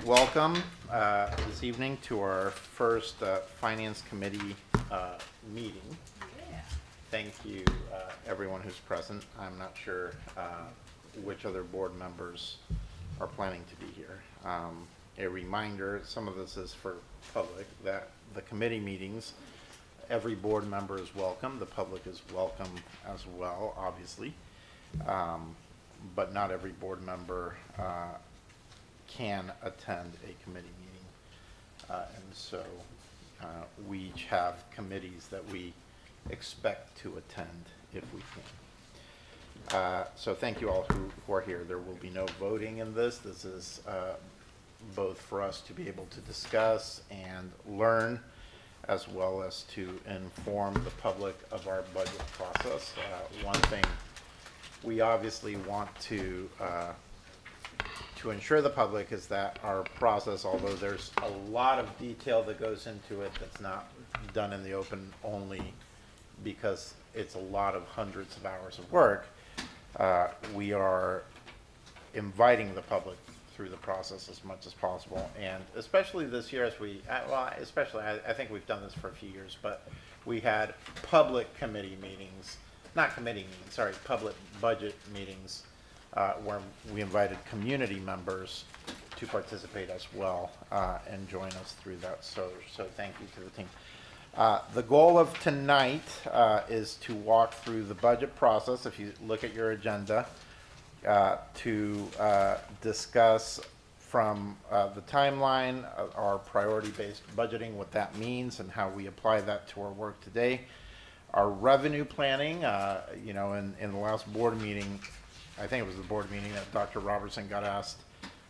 welcome this evening to our first Finance Committee meeting. Yeah. Thank you, everyone who's present. I'm not sure which other board members are planning to be here. A reminder, some of this is for public, that the committee meetings, every board member is welcome. The public is welcome as well, obviously. But not every board member can attend a committee meeting. And so we each have committees that we expect to attend if we can. So thank you all who are here. There will be no voting in this. This is both for us to be able to discuss and learn, as well as to inform the public of our budget process. One thing we obviously want to ensure the public is that our process, although there's a lot of detail that goes into it that's not done in the open only because it's a lot of hundreds of hours of work, we are inviting the public through the process as much as possible. And especially this year, as I think we've done this for a few years, but we had public committee meetings, public budget meetings, where we invited community members to participate as well and join us through that. So thank you to the team. The goal of tonight is to walk through the budget process. If you look at your agenda, to discuss from the timeline, our priority-based budgeting, what that means and how we apply that to our work today. Our revenue planning, in the last board meeting, I think it was the board meeting that Dr. Robertson got asked,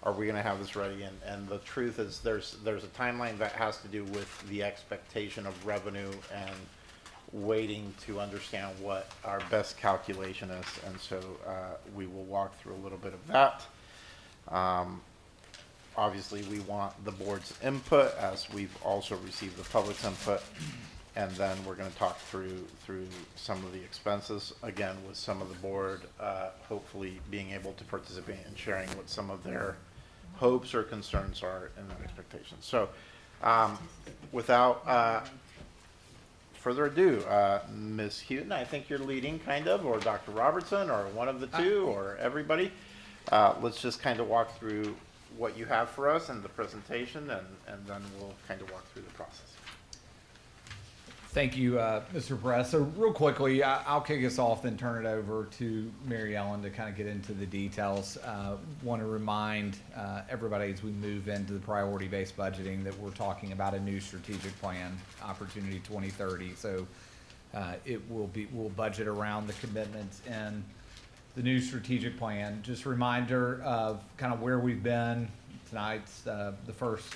are we going to have this ready? And the truth is there's a timeline that has to do with the expectation of revenue and waiting to understand what our best calculation is. And so we will walk through a little bit of that. Obviously, we want the board's input, as we've also received the public's input. And then we're going to talk through some of the expenses, again, with some of the board hopefully being able to participate and sharing what some of their hopes or concerns are in their expectations. So without further ado, Ms. Houghton, I think you're leading kind of, or Dr. Robertson, or one of the two, or everybody. Let's just kind of walk through what you have for us in the presentation, and then we'll kind of walk through the process. Thank you, Mr. Press. So real quickly, I'll kick us off, then turn it over to Mary Ellen to kind of get into the details. Want to remind everybody as we move into the priority-based budgeting that we're talking about a new strategic plan, Opportunity 2030. So we'll budget around the commitments in the new strategic plan. Just a reminder of kind of where we've been. Tonight's the first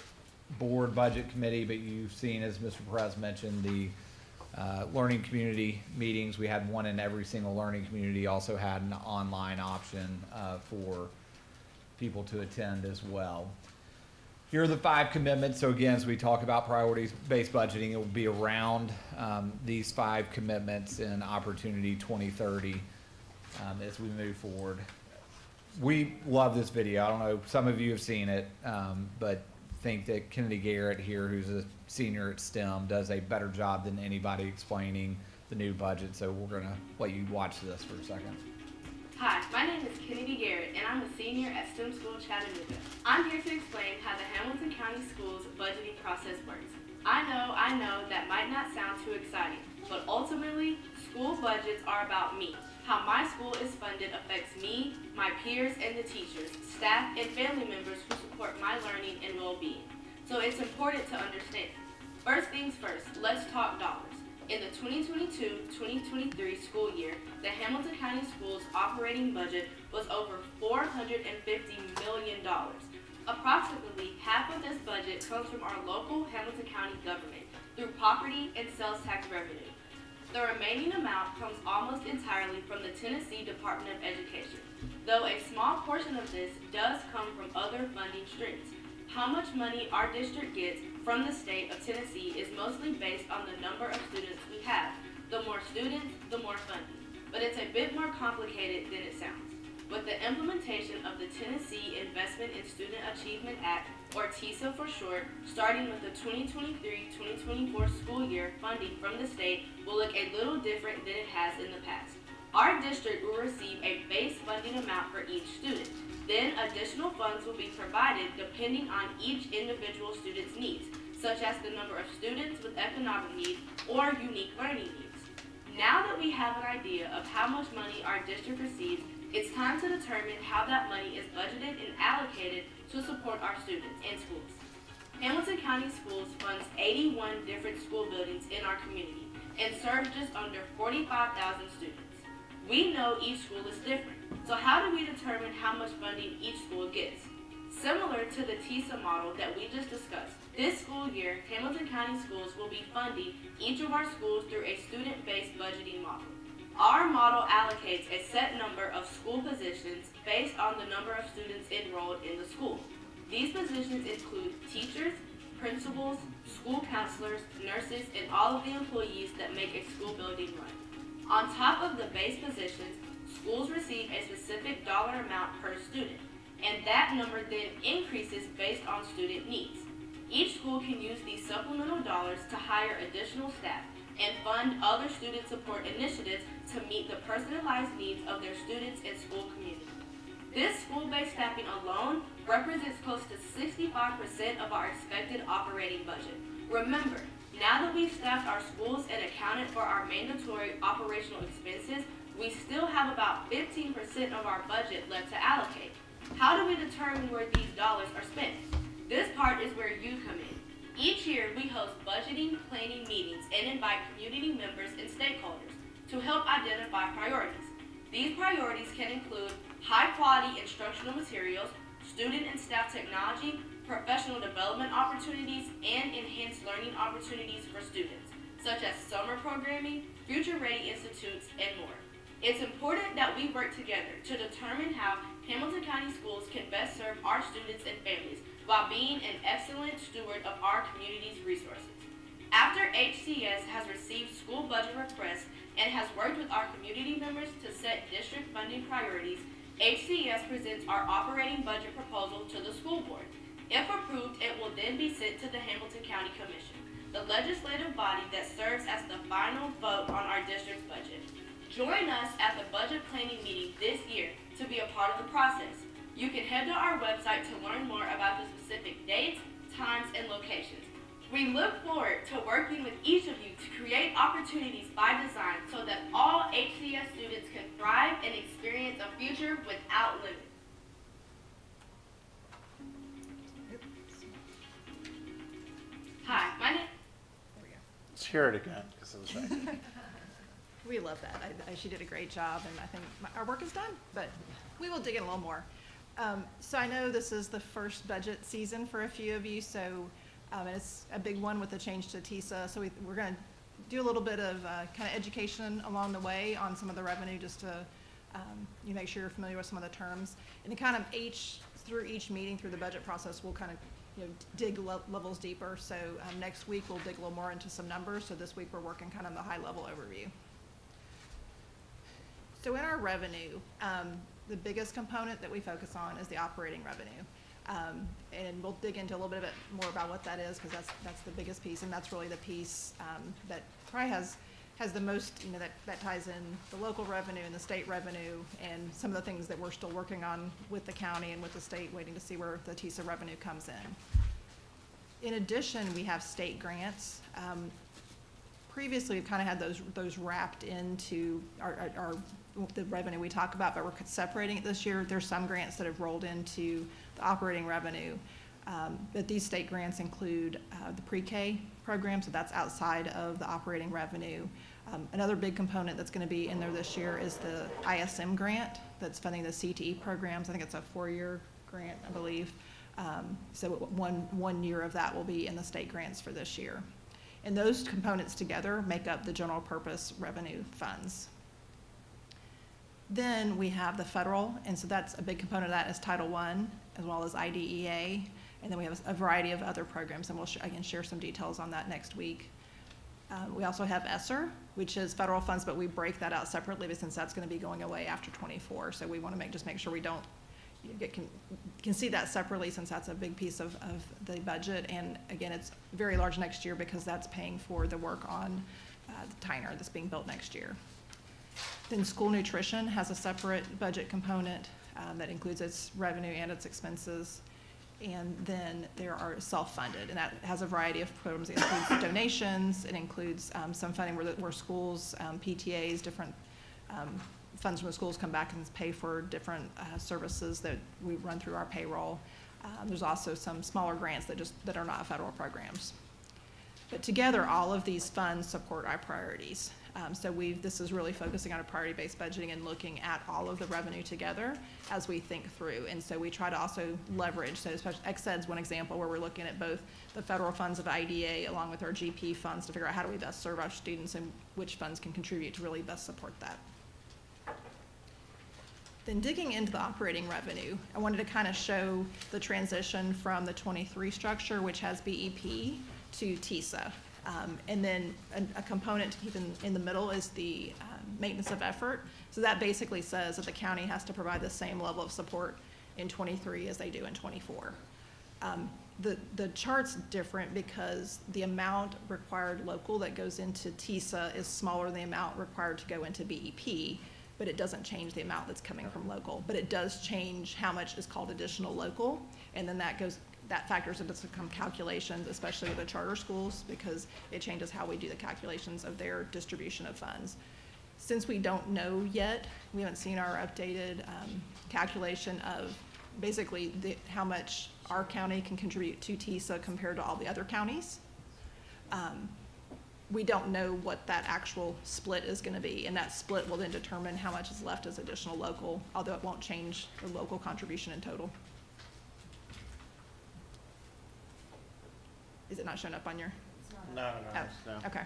board budget committee, but you've seen, as Mr. Perez mentioned, the learning community meetings. We had one in every single learning community, also had an online option for people to attend as well. Here are the 5 commitments. So again, as we talk about priorities-based budgeting, it will be around these 5 commitments in Opportunity 2030 as we move forward. We love this video. I don't know, some of you have seen it, but think that Kennedy Garrett here, who's a senior at STEM, does a better job than anybody explaining the new budget. So we're going to let you watch this for a second. Hi, my name is Kennedy Garrett, and I'm a senior at STEM School Chattanooga. I'm here to explain how the Hamilton County Schools budgeting process works. I know that might not sound too exciting, but ultimately, school budgets are about me. How my school is funded affects me, my peers, and the teachers, staff, and family members who support my learning and well-being. So it's important to understand. First things first, let's talk dollars. In the 2022-2023 school year, the Hamilton County Schools operating budget was over $450 million. Approximately half of this budget comes from our local Hamilton County government through property and sales tax revenue. The remaining amount comes almost entirely from the Tennessee Department of Education, though a small portion of this does come from other funding streams. How much money our district gets from the state of Tennessee is mostly based on the number of students we have. The more students, the more funding. But it's a bit more complicated than it sounds. With with the implementation of the Tennessee Investment in Student Achievement Act, or TISA for short, starting with the 2023-2024 school year, funding from the state will look a little different than it has in the past. Our district will receive a base funding amount for each student. Then additional funds will be provided depending on each individual student's needs, such as the number of students with economic needs or unique learning needs. Now that we have an idea of how much money our district receives, it's time to determine how that money is budgeted and allocated to support our students and schools. Hamilton County Schools funds 81 different school buildings in our community and serves just under 45,000 students. We know each school is different, so how do we determine how much funding each school gets? Similar to the TISA model that we just discussed, this school year, Hamilton County Schools will be funding each of our schools through a student-based budgeting model. Our model allocates a set number of school positions based on the number of students enrolled in the school. These positions include teachers, principals, school counselors, nurses, and all of the employees that make a school building run. On top of the base positions, schools receive a specific dollar amount per student, and that number then increases based on student needs. Each school can use these supplemental dollars to hire additional staff and fund other student support initiatives to meet the personalized needs of their students and school community. This school-based staffing alone represents close to 65% of our expected operating budget. Remember, now that we've staffed our schools and accounted for our mandatory operational expenses, we still have about 15% of our budget left to allocate. How do we determine where these dollars are spent? This part is where you come in. Each year, we host budgeting, planning meetings and invite community members and stakeholders to help identify priorities. These priorities can include high-quality instructional materials, student and staff technology, professional development opportunities, and enhanced learning opportunities for students, such as summer programming, future-ready institutes, and more. It's important that we work together to determine how Hamilton County Schools can best serve our students and families while being an excellent steward of our community's resources. After HCS has received school budget requests and has worked with our community members to set district funding priorities, HCS presents our operating budget proposal to the school board. If approved, it will then be sent to the Hamilton County Commission, the legislative body that serves as the final vote on our district's budget. Join us at the budget planning meeting this year to be a part of the process. You can head to our website to learn more about the specific dates, times, and locations. We look forward to working with each of you to create opportunities by design so that all HCS students can thrive and experience a future without limits. Hi, my name. Let's hear it again, because it was right. We love that. She did a great job, and I think our work is done, but we will dig in a little more. So I know this is the first budget season for a few of you, so and it's a big one with the change to TISA. So we're going to do a little bit of kind of education along the way on some of the revenue, just to you make sure you're familiar with some of the terms. And kind of through each meeting, through the budget process, we'll kind of dig levels deeper. So next week we'll dig a little more into some numbers. So this week we're working kind of the high level overview. So in our revenue, the biggest component that we focus on is the operating revenue. And we'll dig into a little bit more about what that is, because that's the biggest piece, and that's really the piece that probably has the most, that ties in the local revenue and the state revenue and some of the things that we're still working on with the county and with the state, waiting to see where the TISA revenue comes in. In addition, we have state grants. Previously, we've kind of had those wrapped into the revenue we talk about, but we're separating it this year. There's some grants that have rolled into the operating revenue, but these state grants include the pre-K program, so that's outside of the operating revenue. Another big component that's going to be in there this year is the ISM grant that's funding the CTE programs. I think it's a 4-year grant, I believe. So one year of that will be in the state grants for this year. And those components together make up the general purpose revenue funds. Then we have the federal, and so that's a big component of that is Title I, as well as IDEA. And then we have a variety of other programs, and we'll again share some details on that next week. We also have ESSER, which is federal funds, but we break that out separately since that's gonna be going away after '24. So we wanna just make sure we don't, can see that separately since that's a big piece of the budget. And again, it's very large next year because that's paying for the work on the Tyner that's being built next year. Then school nutrition has a separate budget component that includes its revenue and its expenses. And then there are self-funded, and that has a variety of programs. It includes donations, it includes some funding where schools, PTAs, different funds from the schools come back and pay for different services that we run through our payroll. There's also some smaller grants that are not federal programs. But together, all of these funds support our priorities. So this is really focusing on a priority-based budgeting and looking at all of the revenue together as we think through. And so we try to also leverage, so especially XED's one example where we're looking at both the federal funds of IDA along with our GP funds to figure out how do we best serve our students and which funds can contribute to really best support that. Then digging into the operating revenue, I wanted to kind of show the transition from the 23 structure, which has BEP, to TISA. And then a component to keep in the middle is the maintenance of effort. So that basically says that the county has to provide the same level of support in 23 as they do in 24. The chart's different because the amount required local that goes into TISA is smaller than the amount required to go into BEP, but it doesn't change the amount that's coming from local. But it does change how much is called additional local, and then that factors into some calculations, especially with the charter schools, because it changes how we do the calculations of their distribution of funds. Since we don't know yet, we haven't seen our updated calculation of basically how much our county can contribute to TISA compared to all the other counties. We don't know what that actual split is gonna be, and that split will then determine how much is left as additional local, although it won't change the local contribution in total. Is it not showing up on your? No, Oh, no. okay.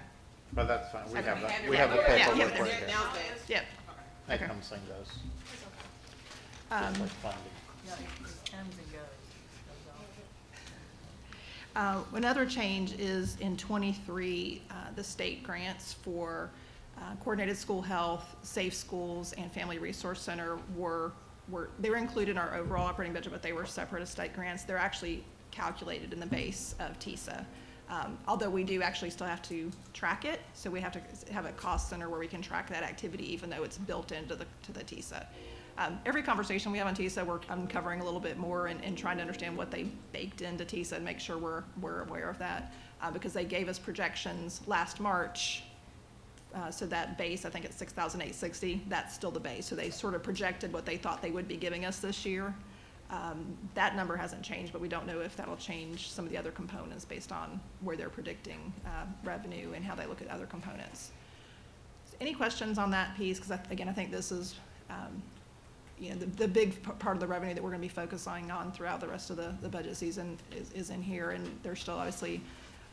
But that's fine, we Okay. have that, Yeah, we have the yeah, paperwork yeah, right yeah. there. Yep. I Okay. come sing those. Um, Just like funding. Another change is in 23, the state grants for coordinated school health, safe schools, and family resource center they were included in our overall operating budget, but they were separate as state grants. They're actually calculated in the base of TISA. Although we do actually still have to track it, so we have to have a cost center where we can track that activity even though it's built into the TISA. Every conversation we have on TISA, I'm uncovering a little bit more and trying to understand what they baked into TISA and make sure we're aware of that. Because they gave us projections last March, so that base, I think it's 6,860, that's still the base. So they sort of projected what they thought they would be giving us this year. That number hasn't changed, but we don't know if that'll change some of the other components based on where they're predicting revenue and how they look at other components. So any questions on that piece? Because again, I think this is the big part of the revenue that we're going to be focusing on throughout the rest of the budget season is in here, and there's still obviously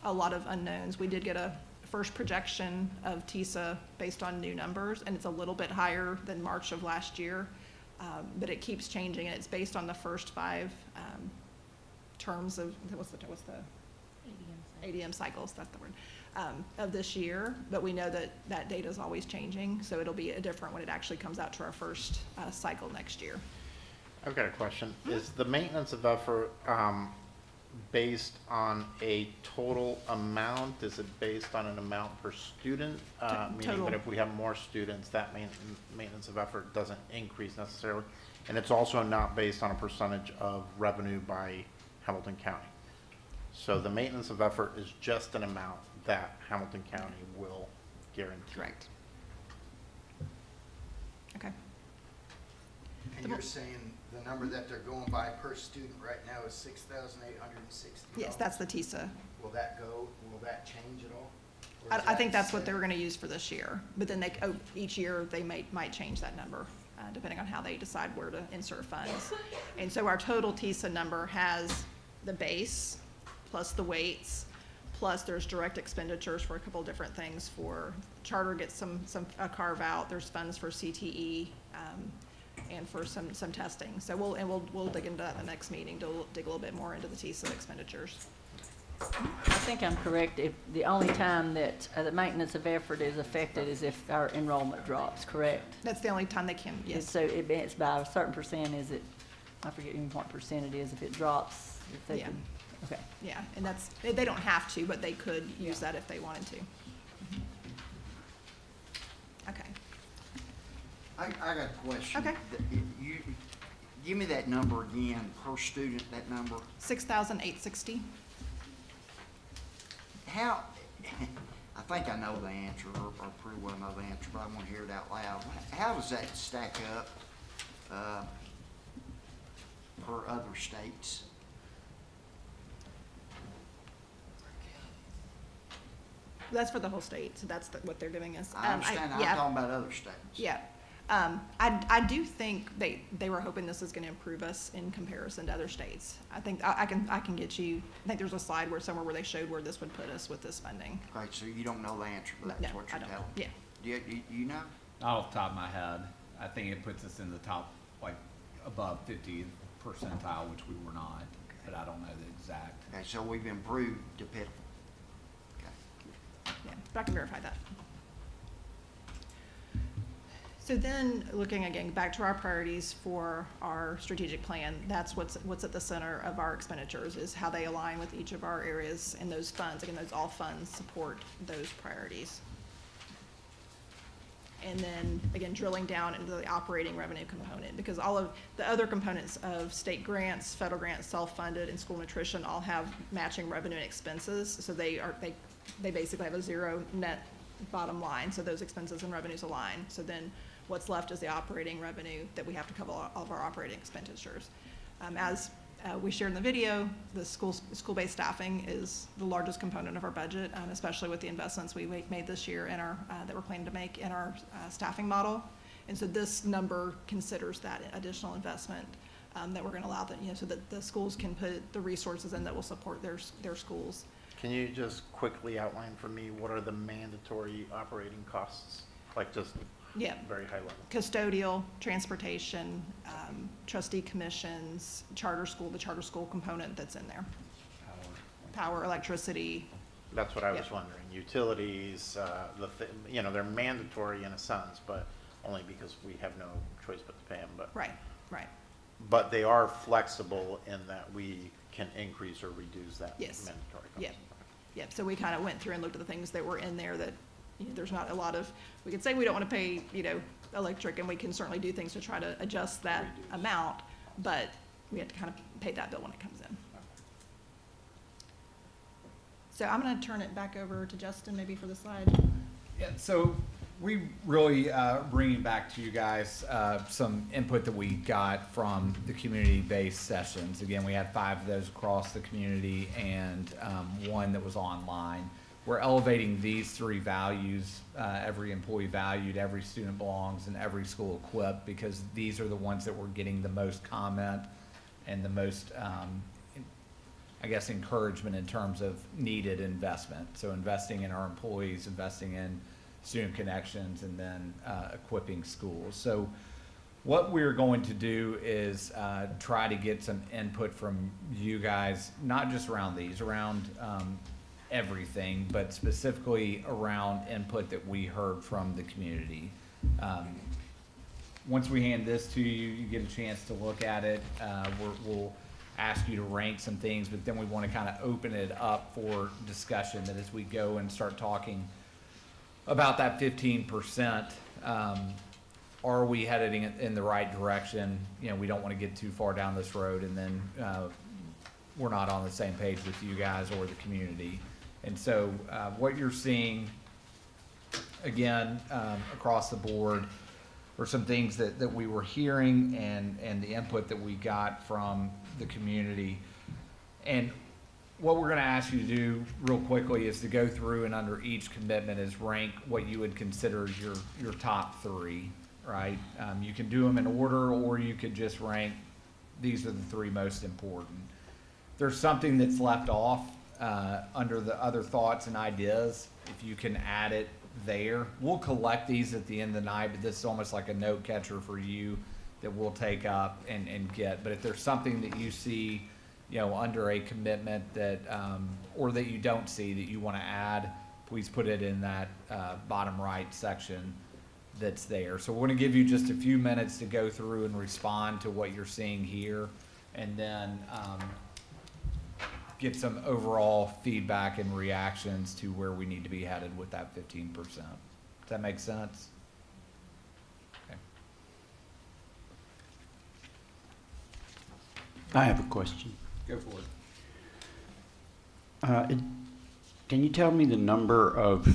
a lot of unknowns. We did get a first projection of TISA based on new numbers, and it's a little bit higher than March of last year. But it keeps changing, and it's based on the first 5 terms of, what's the ADM cycles, that's the word, of this year. But we know that data is always changing, so it'll be different when it actually comes out to our first cycle next year. I've got a question. Is the maintenance of effort based on a total amount? Is it based on an amount per student? Meaning Total. that if we have more students, that maintenance of effort doesn't increase necessarily. And it's also not based on a percentage of revenue by Hamilton County. So the maintenance of effort is just an amount that Hamilton County will guarantee. Correct. Okay. And you're saying the number that they're going by per student right now is $6,860? Yes, that's the TISA. Will that change at all? Or is I think that that's what set? they were gonna use for this year, but then each year they might change that number, depending on how they decide where to insert funds. And so our total TISA number has the base, plus the weights, plus there's direct expenditures for a couple of different things. For charter gets a carve out, there's funds for CTE, and for some testing. So we'll dig into that in the next meeting to dig a little bit more into the TISA expenditures. That's think I'm correct, if the only time that the maintenance of effort is affected is if our enrollment drops, correct? That's the only time they can, And yes. so it's by a certain percent, is it, I forget even what percent it is, if it drops, if they Yeah. can, okay. Yeah, and that's, they don't have to, but they could use that if they wanted to. Okay, I got a question. Okay. You, give me that number again, per student, that number. 6,860. How, I think I know the answer, or pretty well know the answer, but I want to hear it out loud. How does that stack up, per other states? That's for the whole state, so that's what they're giving us. I understand, I'm yeah. talking about other states. Yeah. I do think they were hoping this is gonna improve us in comparison to other states. I think I can get you, I think there's a slide somewhere where they showed where this would put us with this funding. Okay, so you don't know the answer to that, No, is what I you're don't. telling me? Yeah. Do you know? Off the top of my head, I think it puts us in the top, like, above 50th percentile, which we were not, but I don't know the exact. Okay, so we've improved to pitiful. Okay. Yeah, but I can verify that. So then, looking again, back to our priorities for our strategic plan, that's what's at the center of our expenditures, is how they align with each of our areas, and those funds, again, those all funds support those priorities. And then, again, drilling down into the operating revenue component, because all of the other components of state grants, federal grants, self-funded, and school nutrition all have matching revenue and expenses, so they basically have a zero net bottom line, so those expenses and revenues align. So then what's left is the operating revenue that we have to cover all of our operating expenditures. As we shared in the video, the school-based staffing is the largest component of our budget, especially with the investments we made this year in our, that we're planning to make in our staffing model. And so this number considers that additional investment that we're gonna allow them, so that the schools can put the resources in that will support their schools. Can you just quickly outline for me, what are the mandatory operating costs? Like, just Yeah. very high level. Custodial, transportation, trustee commissions, the charter school component that's in there. Power, electricity, That's what I was Yeah. wondering. Utilities, they're mandatory in a sense, but only because we have no choice but to pay them. right. But they are flexible in that we can increase or reduce that Yes. mandatory cost. Yep. Yep, so we kind of went through and looked at the things that were in there that, there's not a lot of, we could say we don't want to pay, electric, and we can certainly do things to try to adjust that amount, but we have to kind of pay that bill when it comes in. So I'm going to turn it back over to Justin, maybe for the slide. Yeah, so we really bringing back to you guys some input that we got from the community-based sessions. Again, we had 5 of those across the community and 1 that was online. We're elevating these 3 values, every employee valued, every student belongs, and every school equipped, because these are the ones that we're getting the most comment and the most, encouragement in terms of needed investment. So investing in our employees, investing in student connections, and then equipping schools. So what we're going to do is try to get some input from you guys, not just around these, around everything, but specifically around input that we heard from the community. Once we hand this to you, you get a chance to look at it. We'll ask you to rank some things, but then we want to kind of open it up for discussion, that as we go and start talking about that 15%, are we heading in the right direction? We don't want to get too far down this road and then we're not on the same page with you guys or the community. And so what you're seeing, again, across the board, are some things that we were hearing and the input that we got from the community. And what we're going to ask you to do real quickly is to go through and under each commitment is rank what you would consider your top 3, right? You can do them in order, or you could just rank, these are the 3 most important. There's something that's left off under the other thoughts and ideas. If you can add it there, we'll collect these at the end of the night, but this is almost like a note catcher for you that we'll take up and get. But if there's something that you see under a commitment that, or that you don't see that you want to add, please put it in that bottom right section that's there. So we're going to give you just a few minutes to go through and respond to what you're seeing here, and then get some overall feedback and reactions to where we need to be headed with that 15%. Does that make sense? Okay. I have a question. Go for it. Can you tell me the number of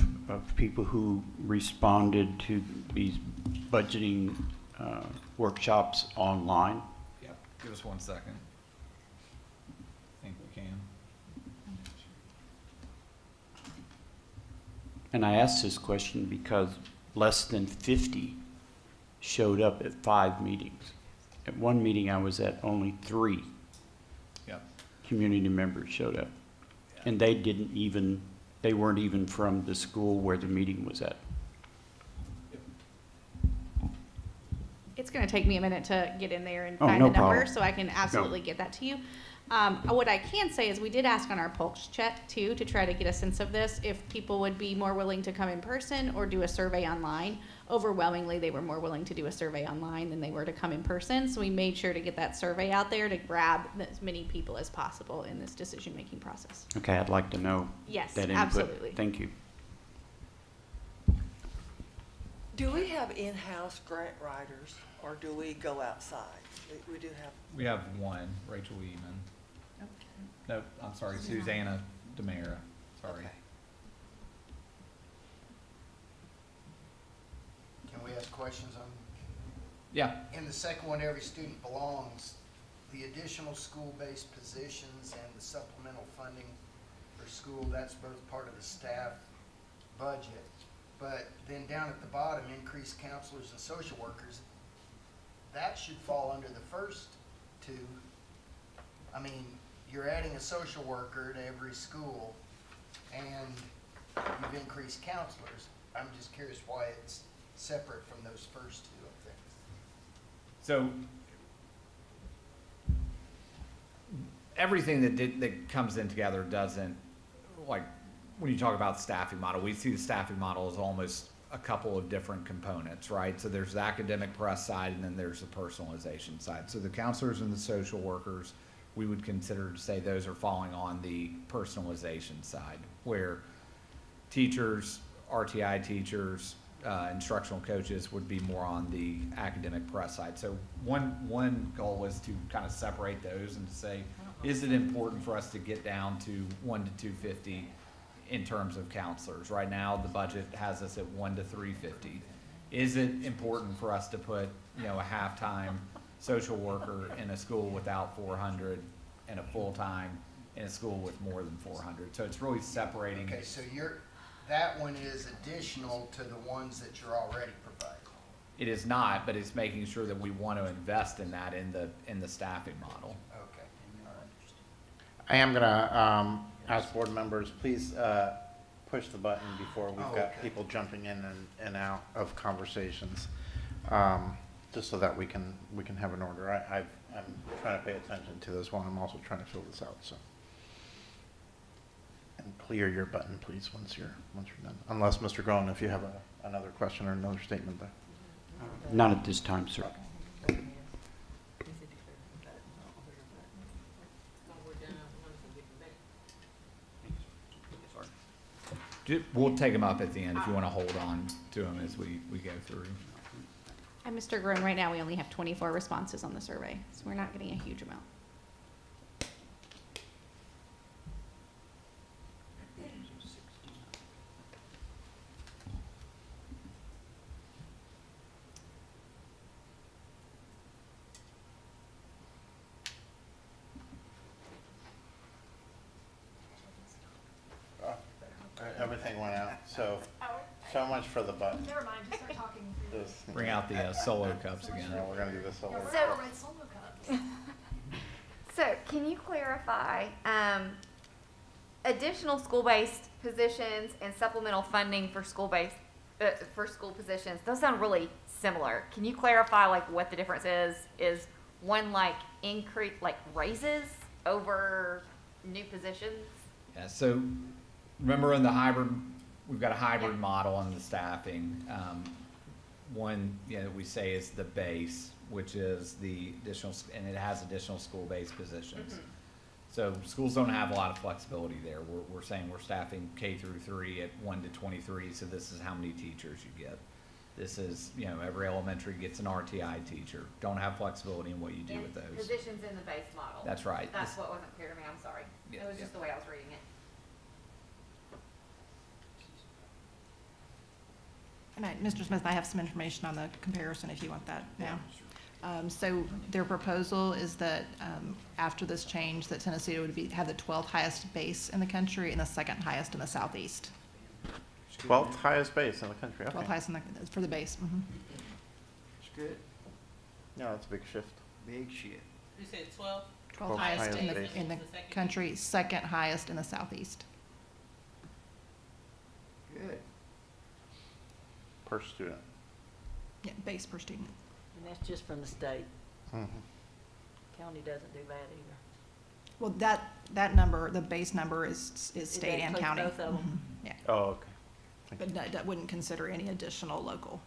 people who responded to these budgeting workshops online? Yep. Give us 1 second. I think we can. And I asked this question because less than 50 showed up at 5 meetings. At one meeting I was at, only 3 Yep. community members showed up. And they weren't even from the school where the meeting was at. It's going to take me a minute to get in there and Oh, find no the number, problem. so I can absolutely get that to you. What I can say is we did ask on our pulse check too to try to get a sense of this, if people would be more willing to come in person or do a survey online. Overwhelmingly, they were more willing to do a survey online than they were to come in person. So we made sure to get that survey out there to grab as many people as possible in this decision-making process. Okay, I'd like to know Yes, that input. absolutely. Thank you. Do we have in-house grant writers, or do we go outside? We do have, We have one, Rachel Eman. Nope, I'm sorry, Susanna Demera. Sorry. okay. Can we ask questions on, Yeah. in the second one, every student belongs, the additional school-based positions and the supplemental funding for school, that's both part of the staff budget. But then down at the bottom, increased counselors and social workers, that should fall under the first two. I mean, you're adding a social worker to every school and you've increased counselors. I'm just curious why it's separate from those first two up there. So everything that comes in together doesn't, like, when you talk about the staffing model, we see the staffing model as almost a couple of different components, right? So there's the academic press side and then there's the personalization side. So the counselors and the social workers, we would consider to say those are falling on the personalization side, where teachers, RTI teachers, instructional coaches would be more on the academic press side. So one goal was to kind of separate those and to say, is it important for us to get down to 1 to 250 in terms of counselors? Right now, the budget has us at 1 to 350. Is it important for us to put, a half-time social worker in a school without 400 and a full-time in a school with more than 400? So it's really separating. Okay, so that one is additional to the ones that you're already providing. It is not, but it's making sure that we want to invest in that in the staffing model. Okay, all right. I am gonna ask board members, please push the button before we've Oh, got okay. people jumping in and out of conversations, just so that we can have an order. I'm trying to pay attention to this one. I'm also trying to fill this out. So, and clear your button, please, once you're done. Unless Mr. Groen, if you have another question or another statement there. Not at this time, sir. We'll take them up at the end if you want to hold on to them as we go through. And Mr. Groen, right now, we only have 24 responses on the survey, so we're not getting a huge amount. Everything went out. So much for the button. Never mind, just start talking. Bring out the solo cups again. We're gonna do this over. So, can you clarify, additional school-based positions and supplemental funding for school-based, for school positions, those sound really similar. Can you clarify, like, what the difference is? Is one like increase, like raises, over new positions? Yeah, so remember in the hybrid, we've got a hybrid Yeah. model on the staffing. One, we say is the base, which is the additional, and it has additional school-based positions. Mhm. So schools don't have a lot of flexibility there. We're saying we're staffing K through 3 at 1 to 23, so this is how many teachers you get. This is, every elementary gets an RTI teacher. Don't have flexibility in what you do And with those. Positions in the base model. That's right. That's This- what wasn't clear to me, I'm sorry. Yeah, It was yeah. just the way I was reading it. And Mr. Smith, I have some information on the comparison if you want that now. So their proposal is that after this change, that Tennessee would have the 12th highest base in the country and the second highest in the southeast. 12th highest base in the country, 12th okay. highest for the base. Mhm. It's good. Yeah, that's a big shift. Big shit. You said 12? 12th highest in highest the base. country, second highest in the southeast. Good. Per student. Yeah, base per student. And that's just from the state. Mhm. County doesn't do that either. Well, that number, the base number is state that and include county. both of 'em? Mhm. Yeah, Oh, okay. but that wouldn't consider any additional local.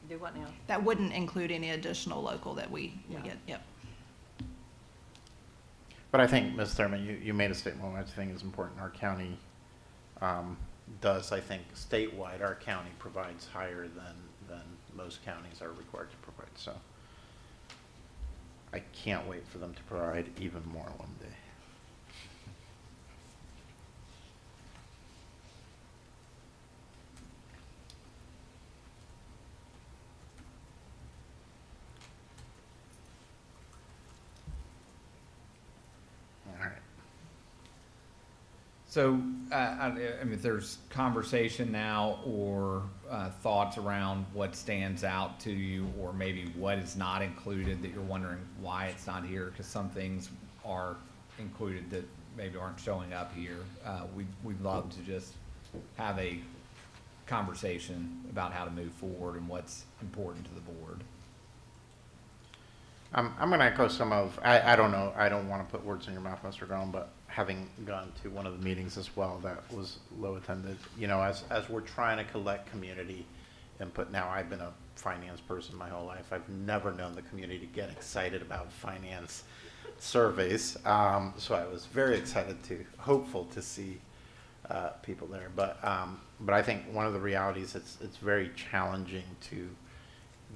Do what now? That wouldn't include any additional local that we Yeah. get, yep. But I think, Ms. Thurman, you made a statement which I think is important. Our county does, I think, statewide, our county provides higher than most counties are required to provide. So I can't wait for them to provide even more one day. All right. So, I mean, if there's conversation now or thoughts around what stands out to you, or maybe what is not included that you're wondering why it's not here, because some things are included that maybe aren't showing up here, we'd love to just have a conversation about how to move forward and what's important to the board. I'm going to echo some of, I don't know, I don't want to put words in your mouth, Mr. Gone, but having gone to one of the meetings as well that was low attended, as we're trying to collect community input, now I've been a finance person my whole life. I've never known the community get excited about finance surveys. So I was very excited hopeful to see people there. But I think one of the realities, it's very challenging to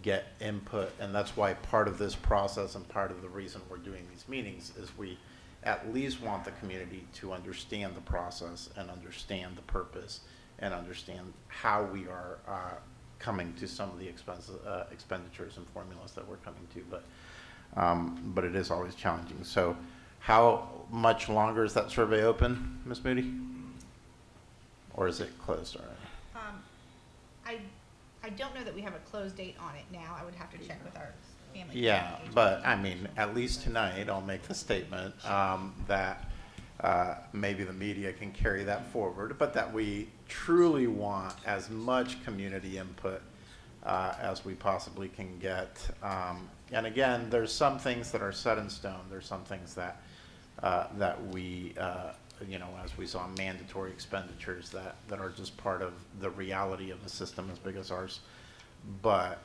get input, and that's why part of this process and part of the reason we're doing these meetings is we at least want the community to understand the process and understand the purpose and understand how we are coming to some of the expenditures and formulas that we're coming to. But it is always challenging. So how much longer is that survey open, Ms. Moody? Or is it closed already? I don't know that we have a close date on it now. I would have to check with our family. Yeah, planning agent. but I mean, at least tonight, I'll make the statement that maybe the media can carry that forward, but that we truly want as much community input as we possibly can get. And again, there's some things that are set in stone. There's some things that we, as we saw, mandatory expenditures that are just part of the reality of a system as big as ours. But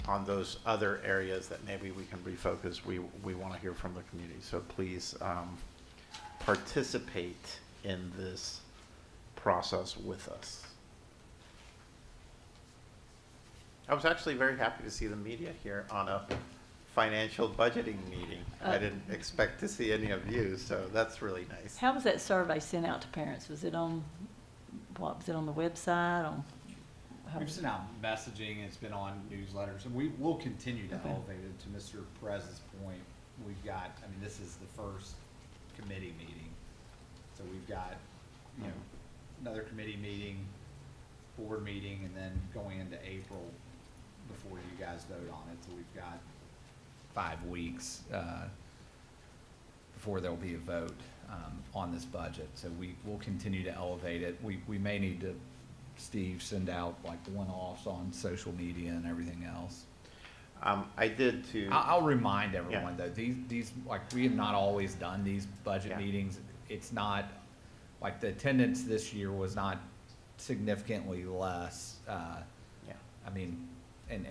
on those other areas that maybe we can refocus, we want to hear from the community. So please participate in this process with us. I was actually very happy to see the media here on a financial budgeting meeting. I didn't expect to see any of you, so that's really nice. How was that survey sent out to parents? Was it on the website, on? how We've was sent out messaging, it's been on newsletters, and we will continue to Okay. elevate it. To Mr. Perez's point, we've got, I mean, this is the first committee meeting. So we've got, another committee meeting, board meeting, and then going into April before you guys vote on it. So we've got 5 weeks before there'll be a vote on this budget. So we will continue to elevate it. We may need to, Steve, send out like one-offs on social media and everything else. I did too. I'll remind everyone though, these, like, we have not always done these budget Yeah. meetings. It's not, like, the attendance this year was not significantly less. Yeah. I mean, and,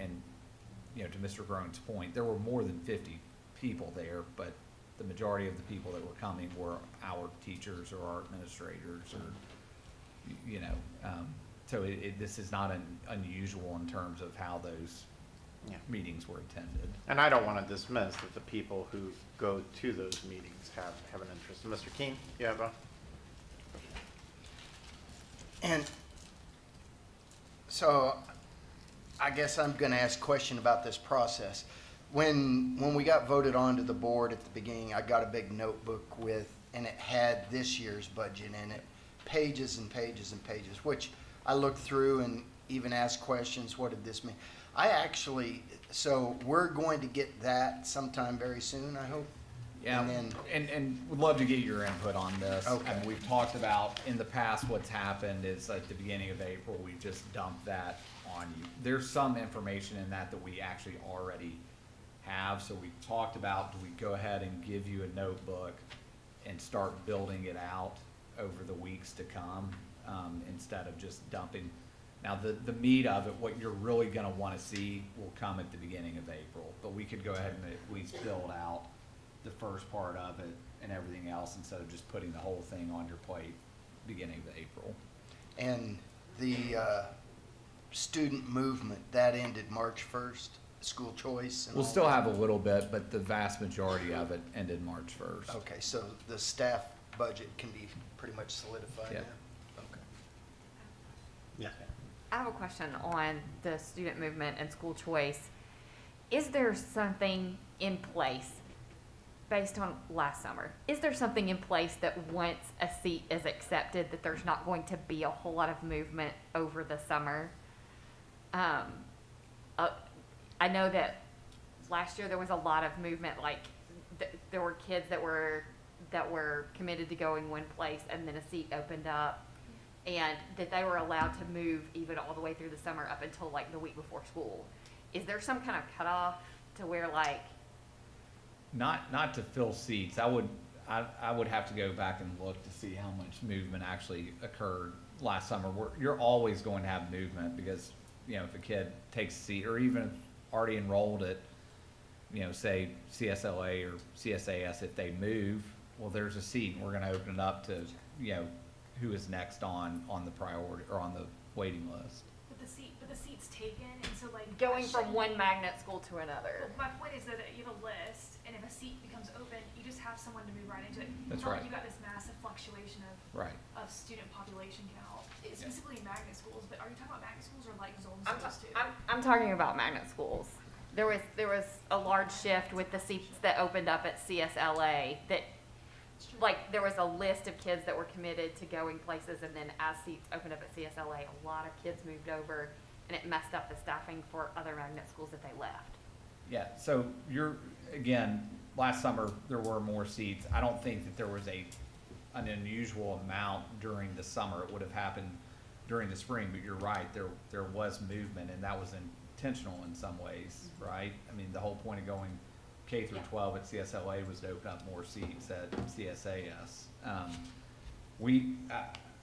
you know, to Mr. Grone's point, there were more than 50 people there, but the majority of the people that were coming were our teachers or our administrators or, you know, so this is not unusual in terms of how those Yeah. meetings were attended. And I don't want to dismiss that the people who go to those meetings have an interest. Mr. Keene, you have a? And so I guess I'm gonna ask a question about this process. When we got voted onto the board at the beginning, I got a big notebook and it had this year's budget in it, pages and pages and pages, which I looked through and even asked questions, what did this mean? So we're going to get that sometime very soon, I hope? Yeah, And then- and would love to get your input on this. Okay. And we've talked about, in the past, what's happened is at the beginning of April, we just dumped that on you. There's some information in that we actually already have, so we talked about, do we go ahead and give you a notebook and start building it out over the weeks to come, instead of just dumping. Now, the meat of it, what you're really gonna wanna see will come at the beginning of April, but we could go ahead and at least build out the first part of it and everything else instead of just putting the whole thing on your plate beginning of April. And the student movement, that ended March 1st, school choice and We'll all still that? have a little bit, but the vast majority of it ended March 1st. Okay, so the staff budget can be pretty much solidified Yeah. now? Okay. Yeah. I have a question on the student movement and school choice. Is there something in place based on last summer? Is there something in place that once a seat is accepted, that there's not going to be a whole lot of movement over the summer? I know that last year there was a lot of movement, like there were kids that were committed to going one place and then a seat opened up, and that they were allowed to move even all the way through the summer up until like the week before school. Is there some kind of cutoff to where like? Not to fill seats. I would have to go back and look to see how much movement actually occurred last summer. You're always going to have movement because, you know, if a kid takes a seat or even already enrolled at, you know, say CSLA or CSAS, if they move, well, there's a seat and we're gonna open it up to, you know, who is next on the priority or on the waiting list. But the seat's taken, and so like. Going from one magnet school to another. Well, my point is that you have a list, and if a seat becomes open, you just have someone to move right into it. That's It's not right. like you got this massive fluctuation Right. of student population count, Yeah. specifically in magnet schools, but are you talking about magnet schools or like zone I'm, schools too? I'm talking about magnet schools. There was a large shift with the seats that opened up at CSLA that, like, there was a list of kids that were committed to going places, and then as seats opened up at CSLA, a lot of kids moved over, and it messed up the staffing for other magnet schools that they left. Yeah, so again, last summer, there were more seats. I don't think that there was an unusual amount during the summer. It would have happened during the spring, but you're right, there was movement, and that was intentional in some ways, right? I mean, the whole point of going K through 12 at CSLA was to open up more seats at CSAS.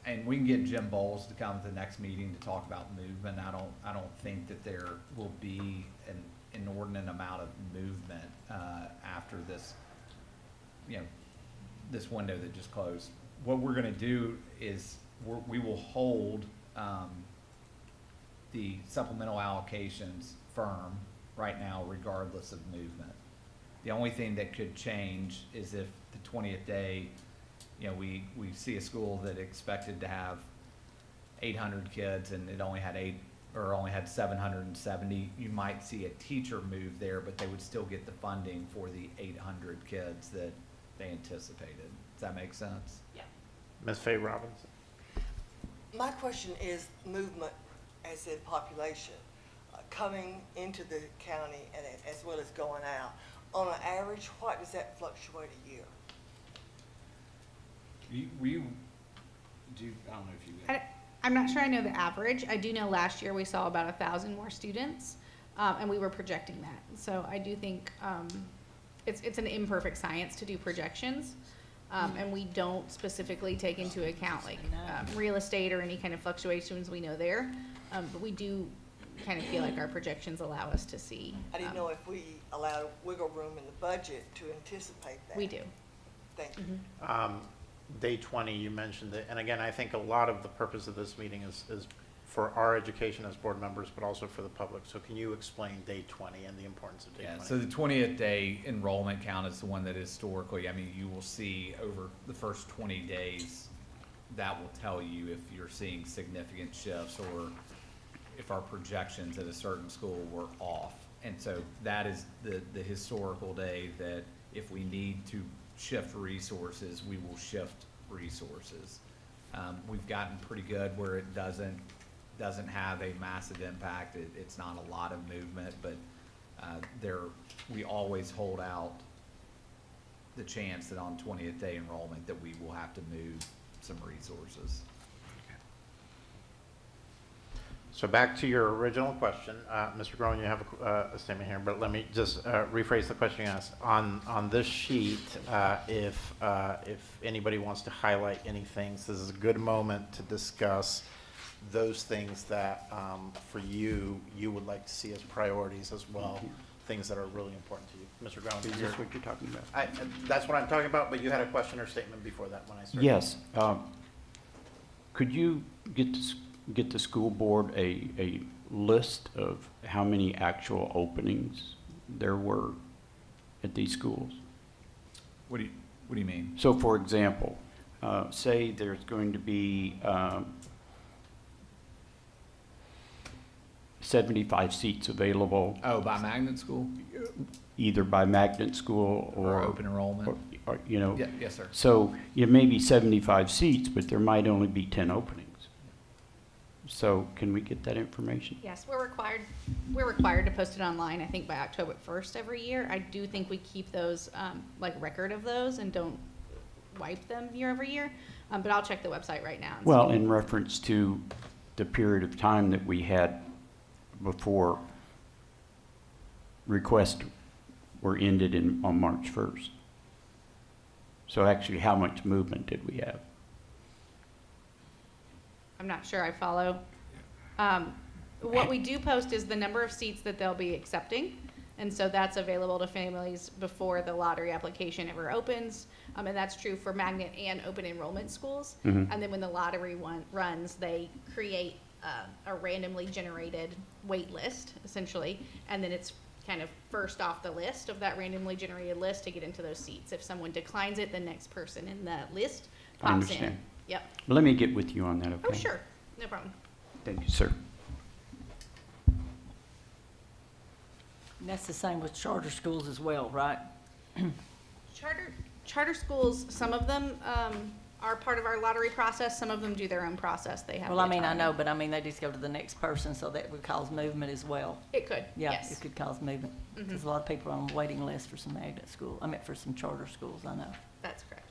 And we can get Jim Bowles to come to the next meeting to talk about movement. I don't think that there will be an inordinate amount of movement after this, you know, this window that just closed. What we're gonna do is we will hold the supplemental allocations firm right now regardless of movement. The only thing that could change is if the 20th day, you know, we see a school that expected to have 800 kids and it only had 770, you might see a teacher move there, but they would still get the funding for the 800 kids that they anticipated. Does that make sense? Yeah. Ms. Faye Robinson? My question is movement as in population, coming into the county and as well as going out. On an average, what does that fluctuate a year? We do, I don't know if you. I'm not sure I know the average. I do know last year we saw about 1,000 more students. and we were projecting that. So I do think, it's an imperfect science to do projections. And we don't specifically take into account like, real estate or any kind of fluctuations we know there. But we do kind of feel like our projections allow us to see. I didn't know if we allowed wiggle room in the budget to anticipate that. We do. Thank you. Day 20, you mentioned it, and again, I think a lot of the purpose of this meeting is for our education as board members, but also for the public. So can you explain Day 20 and the importance of Day 20? Yeah, so the 20th day enrollment count is the one that historically, I mean, you will see over the first 20 days, that will tell you if you're seeing significant shifts or if our projections at a certain school were off. And so that is the historical day that if we need to shift resources, we will shift resources. We've gotten pretty good where it doesn't have a massive impact. It's not a lot of movement, but we always hold out the chance that on 20th day enrollment that we will have to move some resources. So back to your original question, Mr. Groen, you have a statement here, but let me just rephrase the question you asked. On this sheet, if anybody wants to highlight any things, this is a good moment to discuss those things that for you would like to see as priorities as well, things that are really important to you. Mr. Groen, Is this what you're talking about? that's what I'm talking about, but you had a question or statement before that when I started. Yes. Could you get the school board a list of how many actual openings there were at these schools? What do you mean? So for example, say there's going to be 75 seats available, Oh, by magnet school either by magnet school or open enrollment? or, you know. Yeah, yes, sir. So it may be 75 seats, but there might only be 10 openings. So can we get that information? Yes, we're required to post it online, I think by October 1st every year. I do think we keep those, like record of those and don't wipe them year over year. But I'll check the website right now. And Well, see. in reference to the period of time that we had before requests were ended on March 1st. So actually, how much movement did we have? I'm not sure I follow. What we do post is the number of seats that they'll be accepting. And so that's available to families before the lottery application ever opens. And that's true for magnet and open enrollment schools. Mhm. And then when the lottery runs, they create a randomly generated wait list, essentially. And then it's kind of first off the list of that randomly generated list to get into those seats. If someone declines it, the next person in the list I pops in. understand. Yep. Well, let me get with you on that, okay? Oh, sure. No problem. Thank you, sir. And that's the same with charter schools as well, right? Charter schools, some of them are part of our lottery process. Some of them do their own process. They have. Well, the I mean, I autonomy. know, but I mean, they just go to the next person, so that would cause movement as well. It could. Yeah, Yes. it could cause movement. Mhm. Because a lot of people are on the waiting list for some magnet school, for some charter schools, I know. That's correct.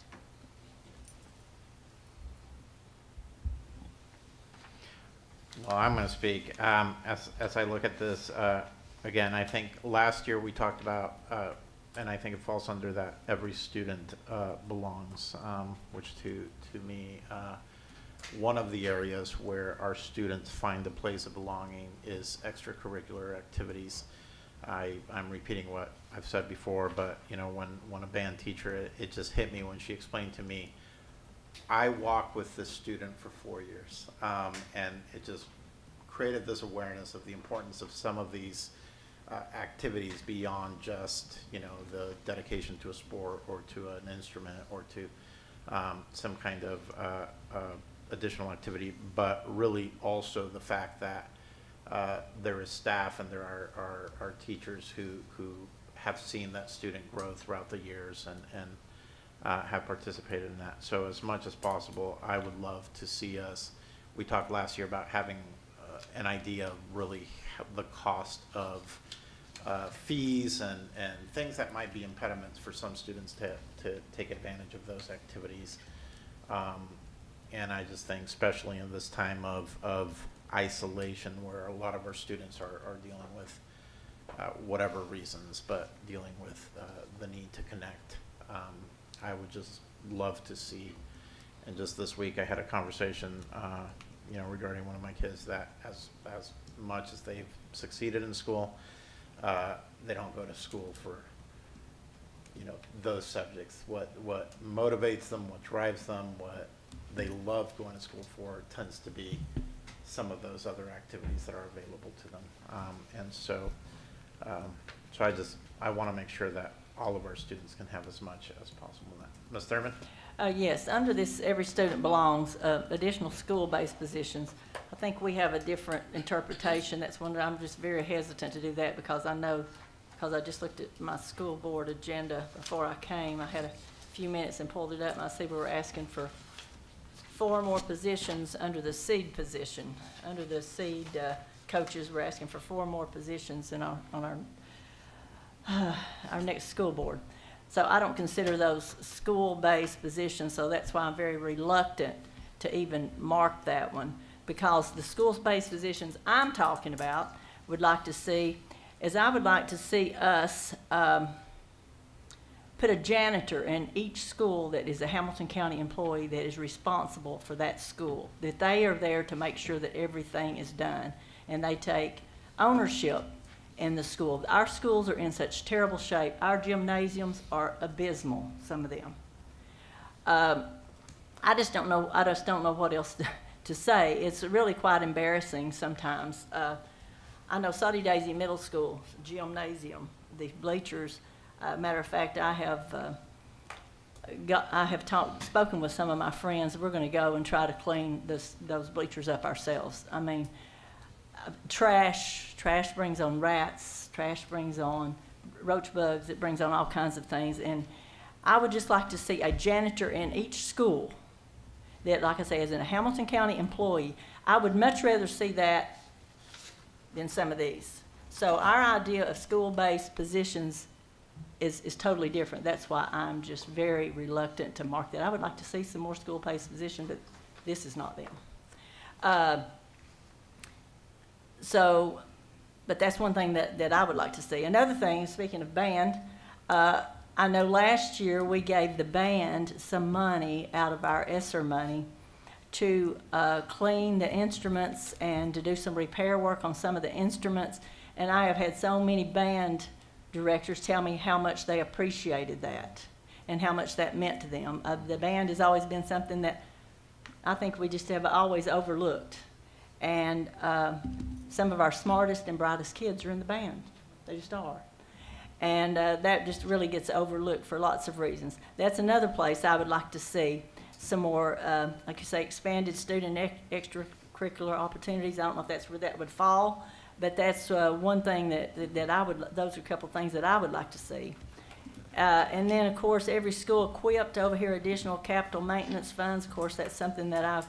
Well, I'm going to speak. As I look at this, again, I think last year we talked about, and I think it falls under that every student belongs, which to me, one of the areas where our students find a place of belonging is extracurricular activities. I'm repeating what I've said before, but you know, when a band teacher, it just hit me when she explained to me, I walked with this student for 4 years, and it just created this awareness of the importance of some of these activities beyond just, you know, the dedication to a sport or to an instrument or to some kind of additional activity, but really also the fact that there is staff and there are teachers who have seen that student grow throughout the years and have participated in that. So as much as possible, I would love to see us, we talked last year about having an idea of really the cost of fees and things that might be impediments for some students to take advantage of those activities. And I just think, especially in this time of isolation where a lot of our students are dealing with whatever reasons, but dealing with the need to connect. I would just love to see, and just this week I had a conversation, regarding one of my kids that as much as they've succeeded in school, they don't go to school for, those subjects. What motivates them, what drives them, what they love going to school for tends to be some of those other activities that are available to them. I want to make sure that all of our students can have as much as possible of that. Ms. Thurman? Yes, under this Every Student Belongs, additional school-based positions, I think we have a different interpretation. That's one that I'm just very hesitant to do that because I just looked at my school board agenda before I came. I had a few minutes and pulled it up, and I see we were asking for 4 more positions under the seed position. Under the seed coaches, we're asking for 4 more positions on our next school board. So I don't consider those school-based positions, so that's why I'm very reluctant to even mark that one, because the school-based positions I'm talking about would like to see, I would like to see us put a janitor in each school that is a Hamilton County employee that is responsible for that school, that they are there to make sure that everything is done, and they take ownership in the school. Our schools are in such terrible shape. Our gymnasiums are abysmal, some of them. I just don't know what else to say. It's really quite embarrassing sometimes. I know Soddy Daisy Middle School gymnasium, the bleachers. Matter of fact, I have spoken with some of my friends. We're going to go and try to clean those bleachers up ourselves. I mean, trash brings on rats, trash brings on roach bugs, it brings on all kinds of things. And I would just like to see a janitor in each school that, like I say, is a Hamilton County employee. I would much rather see that than some of these. So our idea of school-based positions is totally different. That's why I'm just very reluctant to mark that. I would like to see some more school-based positions, but this is not them. But that's one thing that I would like to see. Another thing, speaking of band, I know last year we gave the band some money out of our ESSER money to clean the instruments and to do some repair work on some of the instruments. And I have had so many band directors tell me how much they appreciated that and how much that meant to them. The band has always been something that I think we just have always overlooked. And some of our smartest and brightest kids are in the band. They just are. And that just really gets overlooked for lots of reasons. That's another place I would like to see some more, like you say, expanded student extracurricular opportunities. I don't know if that's where that would fall, but that's one thing that I would, those are a couple of things that I would like to see. And then, of course, every school equipped over here additional capital maintenance funds. Of course, that's something that I've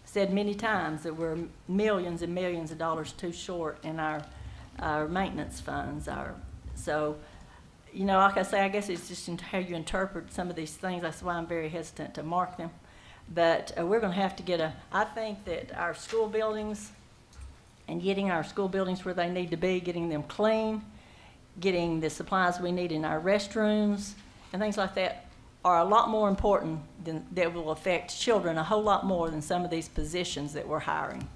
said many times, that we're millions and millions of dollars too short in our maintenance funds. So, like I say, I guess it's just how you interpret some of these things. That's why I'm very hesitant to mark them. But we're going to have to get I think that our school buildings and getting our school buildings where they need to be, getting them clean, getting the supplies we need in our restrooms and things like that are a lot more important that will affect children a whole lot more than some of these positions that we're hiring.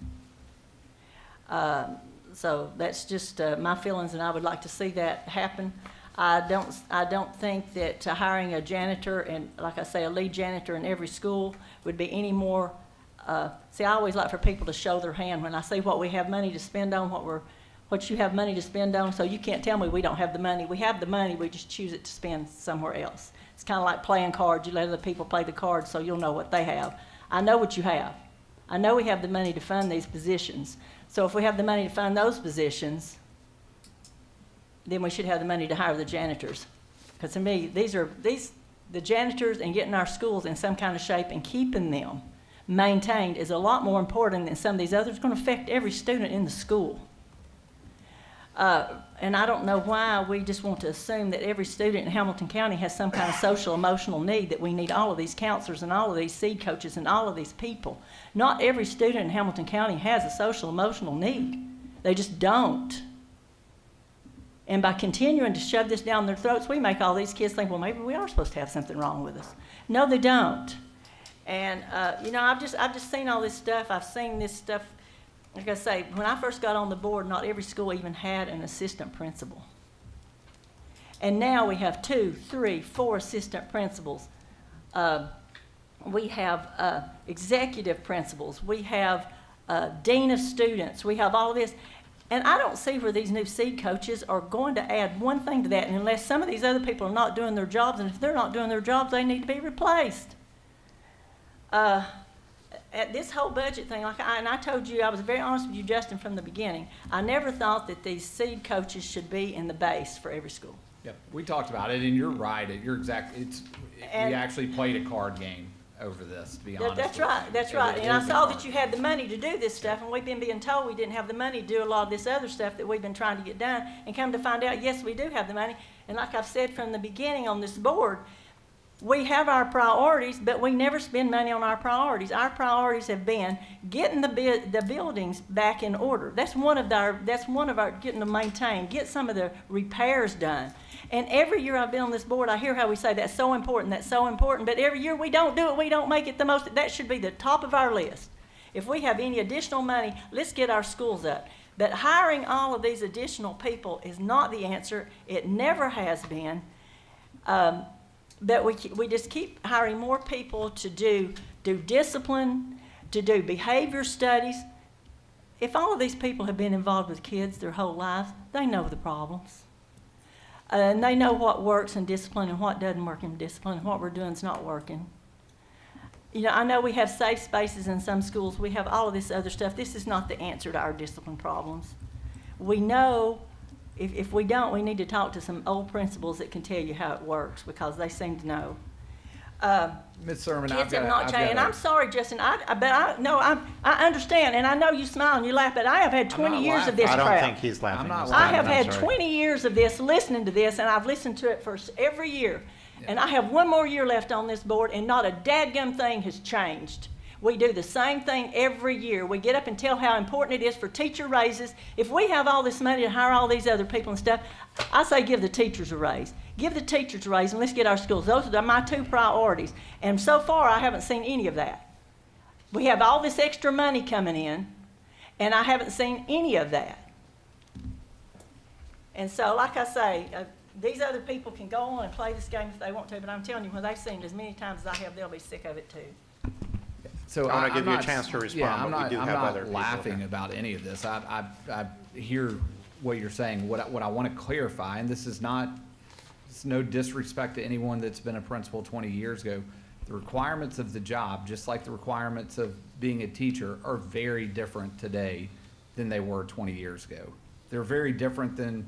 So that's just my feelings, and I would like to see that happen. I don't think that hiring a janitor and, like I say, a lead janitor in every school would be any more. See, I always like for people to show their hand when I say what we have money to spend on, what you have money to spend on. So you can't tell me we don't have the money. We have the money. We just choose it to spend somewhere else. It's kind of like playing cards. You let other people play the cards so you'll know what they have. I know what you have. I know we have the money to fund these positions. So if we have the money to fund those positions, then we should have the money to hire the janitors. Because to me, the janitors and getting our schools in some kind of shape and keeping them maintained is a lot more important than some of these others. It's going to affect every student in the school. And I don't know why we just want to assume that every student in Hamilton County has some kind of social emotional need, that we need all of these counselors and all of these seed coaches and all of these people. Not every student in Hamilton County has a social emotional need. They just don't. And by continuing to shove this down their throats, we make all these kids think, well, maybe we are supposed to have something wrong with us. No, they don't. And, you know, I've just seen all this stuff. I've seen this stuff. Like I say, when I first got on the board, not every school even had an assistant principal. And now we have 2, 3, 4 assistant principals. We have executive principals. We have dean of students. We have all of this. And I don't see where these new seed coaches are going to add one thing to that, and unless some of these other people are not doing their jobs, and if they're not doing their jobs, they need to be replaced. At this whole budget thing, and I told you, I was very honest with you, Justin, from the beginning. I never thought that these seed coaches should be in the base for every school. Yep, we talked about it, and you're right. You're exact. We And- actually played a card game over this, to be honest. That's with right, you. that's It right. was And I a saw card that you had the money to do this stuff, and we've been being told we didn't have the money to do a lot of this other stuff that we've been trying to get done. And come to find out, yes, we do have the money. And like I've said from the beginning on this board, we have our priorities, but we never spend money on our priorities. Our priorities have been getting the buildings back in order. That's one of our getting them maintained, get some of the repairs done. And every year I've been on this board, I hear how we say that's so important, but every year we don't do it, we don't make it the most. That should be the top of our list. If we have any additional money, let's get our schools up. But hiring all of these additional people is not the answer. It never has been. But we just keep hiring more people to do discipline, to do behavior studies. If all of these people have been involved with kids their whole lives, they know the problems. And they know what works in discipline and what doesn't work in discipline, and what we're doing is not working. You know, I know we have safe spaces in some schools. We have all of this other stuff. This is not the answer to our discipline problems. We know if we don't, we need to talk to some old principals that can tell you how it works, because they seem to know. Ms. Sermon, I've Kids got have not I've changed, and got a- I'm sorry, Justin, I understand, and I know you smile and you laugh, but I have had 20 not years of this I crap. don't think he's laughing. I'm not this laughing. I have time, had I'm sorry. 20 years of this, listening to this, and I've listened to it for every year. And I have one more year left on this board, and not a dadgum thing has changed. We do the same thing every year. We get up and tell how important it is for teacher raises. If we have all this money to hire all these other people and stuff, I say give the teachers a raise. Give the teachers a raise, and let's get our schools. Those are my 2 priorities. And so far, I haven't seen any of that. We have all this extra money coming in, and I haven't seen any of that. And so, like I say, these other people can go on and play this game if they want to, but I'm telling you, when they've seen it as many times as I have, they'll be sick of it too. So I wanna give I'm you a not- chance to respond, yeah, but we do I'm have not other people. laughing about any of this. I hear what you're saying. What I want to clarify, and this is not, it's no disrespect to anyone that's been a principal 20 years ago. The requirements of the job, just like the requirements of being a teacher, are very different today than they were 20 years ago. They're very different than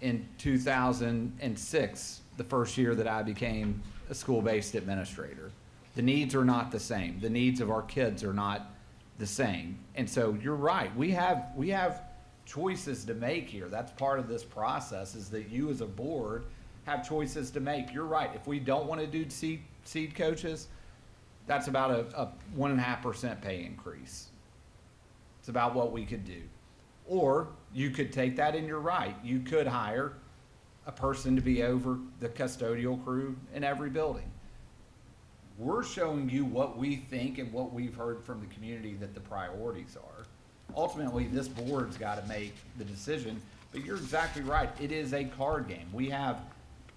in 2006, the first year that I became a school-based administrator. The needs are not the same. The needs of our kids are not the same. And so you're right. We have choices to make here. That's part of this process, is that you as a board have choices to make. You're right. If we don't want to do seed coaches, that's about a 1.5% pay increase. It's about what we could do. Or you could take that, and you're right. You could hire a person to be over the custodial crew in every building. We're showing you what we think and what we've heard from the community that the priorities are. Ultimately, this board's got to make the decision, but you're exactly right. It is a card game. We have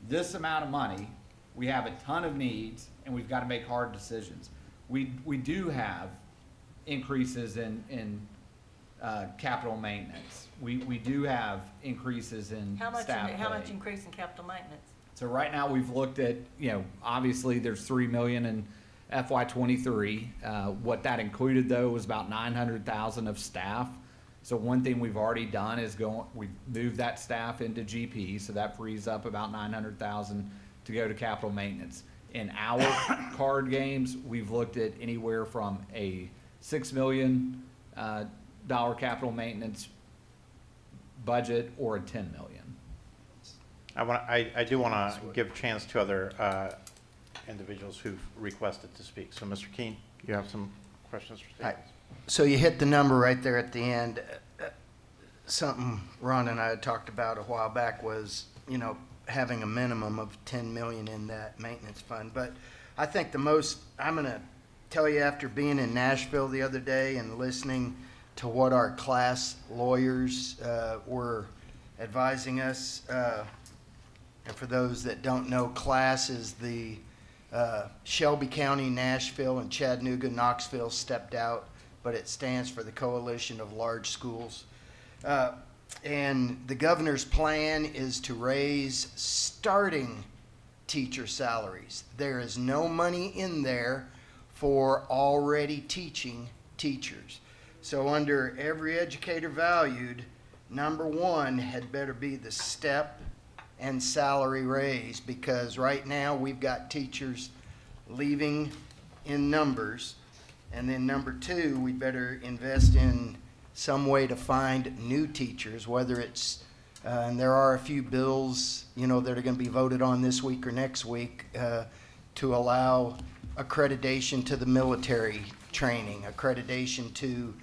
this amount of money, we have a ton of needs, and we've got to make hard decisions. We do have increases in capital maintenance. We do have increases in How much staff increase in capital maintenance? So right now, we've looked at, obviously there's $3 million in FY '23. What that included, though, was about $900,000 of staff. So one thing we've already done is we've moved that staff into GP, so that frees up about $900,000 to go to capital maintenance. In our card games, we've looked at anywhere from a $6 million capital maintenance budget or a $10 million. I do want to give a chance to other individuals who've requested to speak. So, Mr. Keene, you have some questions for Hi. statements? So you hit the number right there at the end. something Ron and I had talked about a while back was, having a minimum of 10 million in that maintenance fund. But I think I'm gonna tell you, after being in Nashville the other day and listening to what our class lawyers were advising us, and for those that don't know, class is the Shelby County, Nashville, and Chattanooga, Knoxville stepped out, but it stands for the Coalition of Large Schools. And the governor's plan is to raise starting teacher salaries. There is no money in there for already teaching teachers. So under every educator valued, number one had better be the step and salary raise, because right now we've got teachers leaving in numbers. And then number two, we better invest in some way to find new teachers, whether it's, and there are a few bills, that are going to be voted on this week or next week to allow accreditation to the military training, accreditation to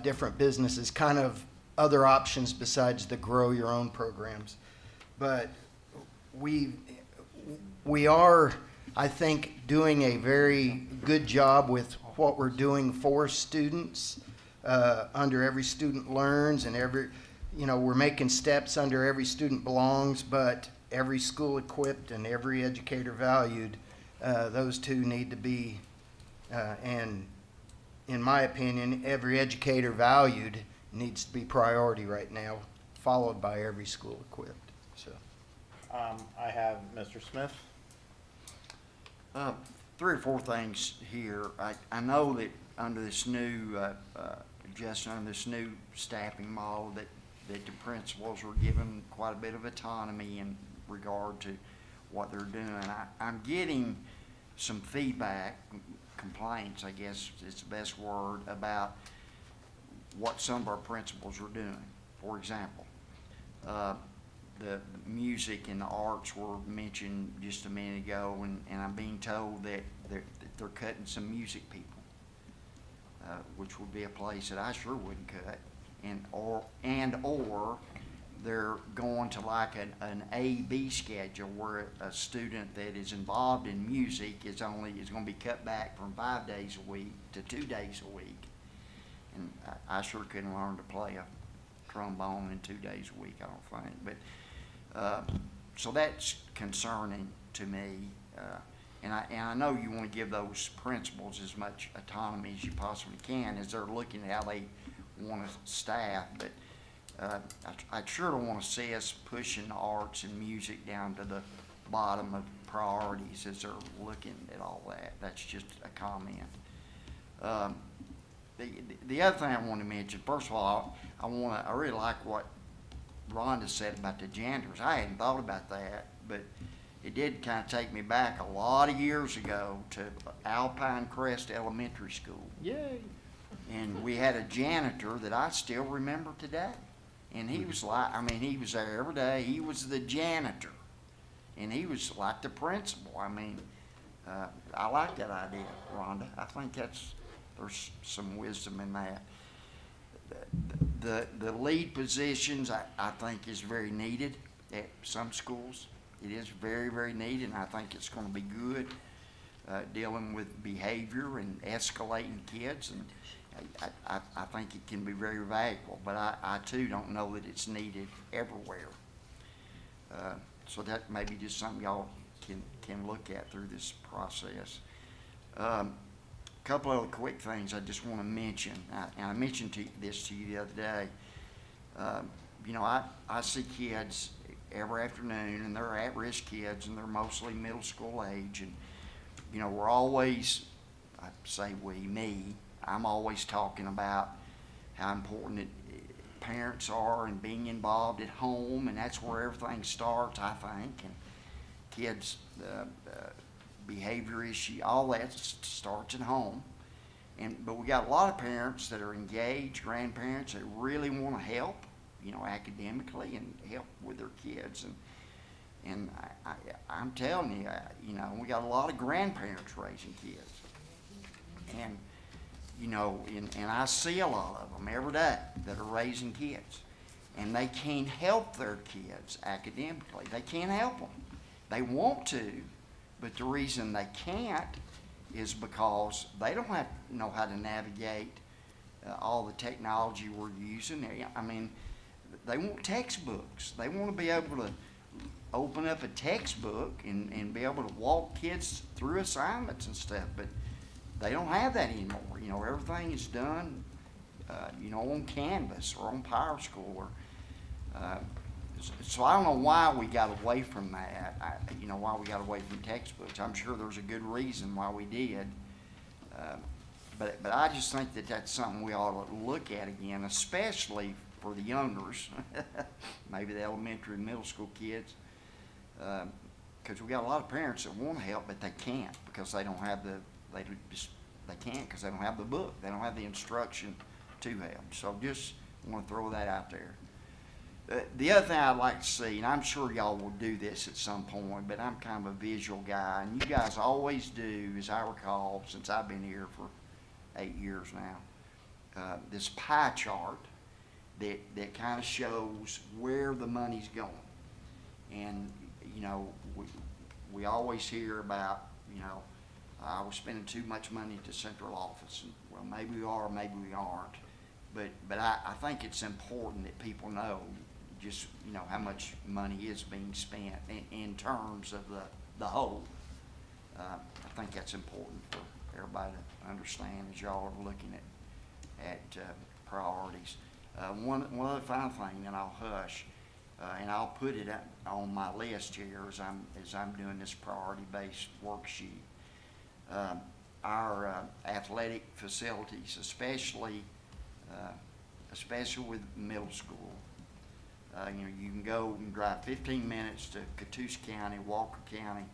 different businesses, kind of other options besides the grow your own programs. But we are, I think, doing a very good job with what we're doing for students. Under Every Student Learns, and we're making steps under Every Student Belongs, but Every School Equipped and Every Educator Valued, those two need to be, and in my opinion, Every Educator Valued needs to be priority right now, followed by Every School Equipped. So, I have Mr. Smith. 3 or 4 things here. I know that under this new Justin, under this new staffing model, that the principals were given quite a bit of autonomy in regard to what they're doing. I'm getting some feedback, complaints, I guess is the best word, about what some of our principals are doing. For example, the music and the arts were mentioned just a minute ago, and I'm being told that they're cutting some music people. Which would be a place that I sure wouldn't cut, or they're going to like an A-B schedule where a student that is involved in music is going to be cut back from 5 days a week to 2 days a week, and I sure couldn't learn to play a trombone in 2 days a week, I don't think. But so that's concerning to me. And I know you want to give those principals as much autonomy as you possibly can as they're looking at how they want to staff, but I sure don't want to see us pushing the arts and music down to the bottom of priorities as they're looking at all that. That's just a comment. The other thing I want to mention, first of all, I really like what Rhonda said about the janitors. I hadn't thought about that, but it did kind of take me back a lot of years ago to Alpine Crest Elementary School. Yay. And we had a janitor that I still remember today. And he was he was there every day. He was the janitor. And he was like the principal. I like that idea, Rhonda. I think there's some wisdom in that. The lead positions, I think, is very needed at some schools. It is very, very needed, and I think it's going to be good dealing with behavior and escalating kids, and I think it can be very valuable, but I too don't know that it's needed everywhere. So that may be just something y'all can look at through this process. Couple other quick things I just want to mention, and I mentioned this to you the other day. I see kids every afternoon, and they're at-risk kids, and they're mostly middle school age, and we're always, I say I'm always talking about how important parents are and being involved at home, and that's where everything starts, I think, and kids' behavior issue, all that starts at home. But we got a lot of parents that are engaged, grandparents that really want to help, academically and help with their kids. And I'm telling you, we got a lot of grandparents raising kids. And I see a lot of them every day that are raising kids. and they can't help their kids academically. They can't help them. They want to, but the reason they can't is because they don't know how to navigate all the technology we're using. I mean, they want textbooks. They want to be able to open up a textbook and be able to walk kids through assignments and stuff, but they don't have that anymore. You know, everything is done, you know, on Canvas or on PowerSchool. Or, so I don't know why we got away from that, you know, why we got away from textbooks. I'm sure there's a good reason why we did. But I just think that that's something we ought to look at again, especially for the youngers, maybe the elementary and middle school kids, because we got a lot of parents that want to help, but they can't because they don't have they can't because they don't have the book, they don't have the instruction to help. So just want to throw that out there. The other thing I'd like to see, and I'm sure y'all will do this at some point, but I'm kind of a visual guy, and you guys always do, as I recall, since I've been here for 8 years now, this pie chart that kind of shows where the money's going. And, you know, we always hear about, you know, we're spending too much money at the central office. And, well, maybe we are, maybe we aren't. But I think it's important that people know just, you know, how much money is being spent in terms of the whole. I think that's important for everybody to understand as y'all are looking at priorities. One other final thing, and I'll hush, and I'll put it on my list here as I'm doing this priority-based worksheet. Our athletic facilities, especially with middle school. You know, you can go and drive 15 minutes to Catoosa County, Walker County,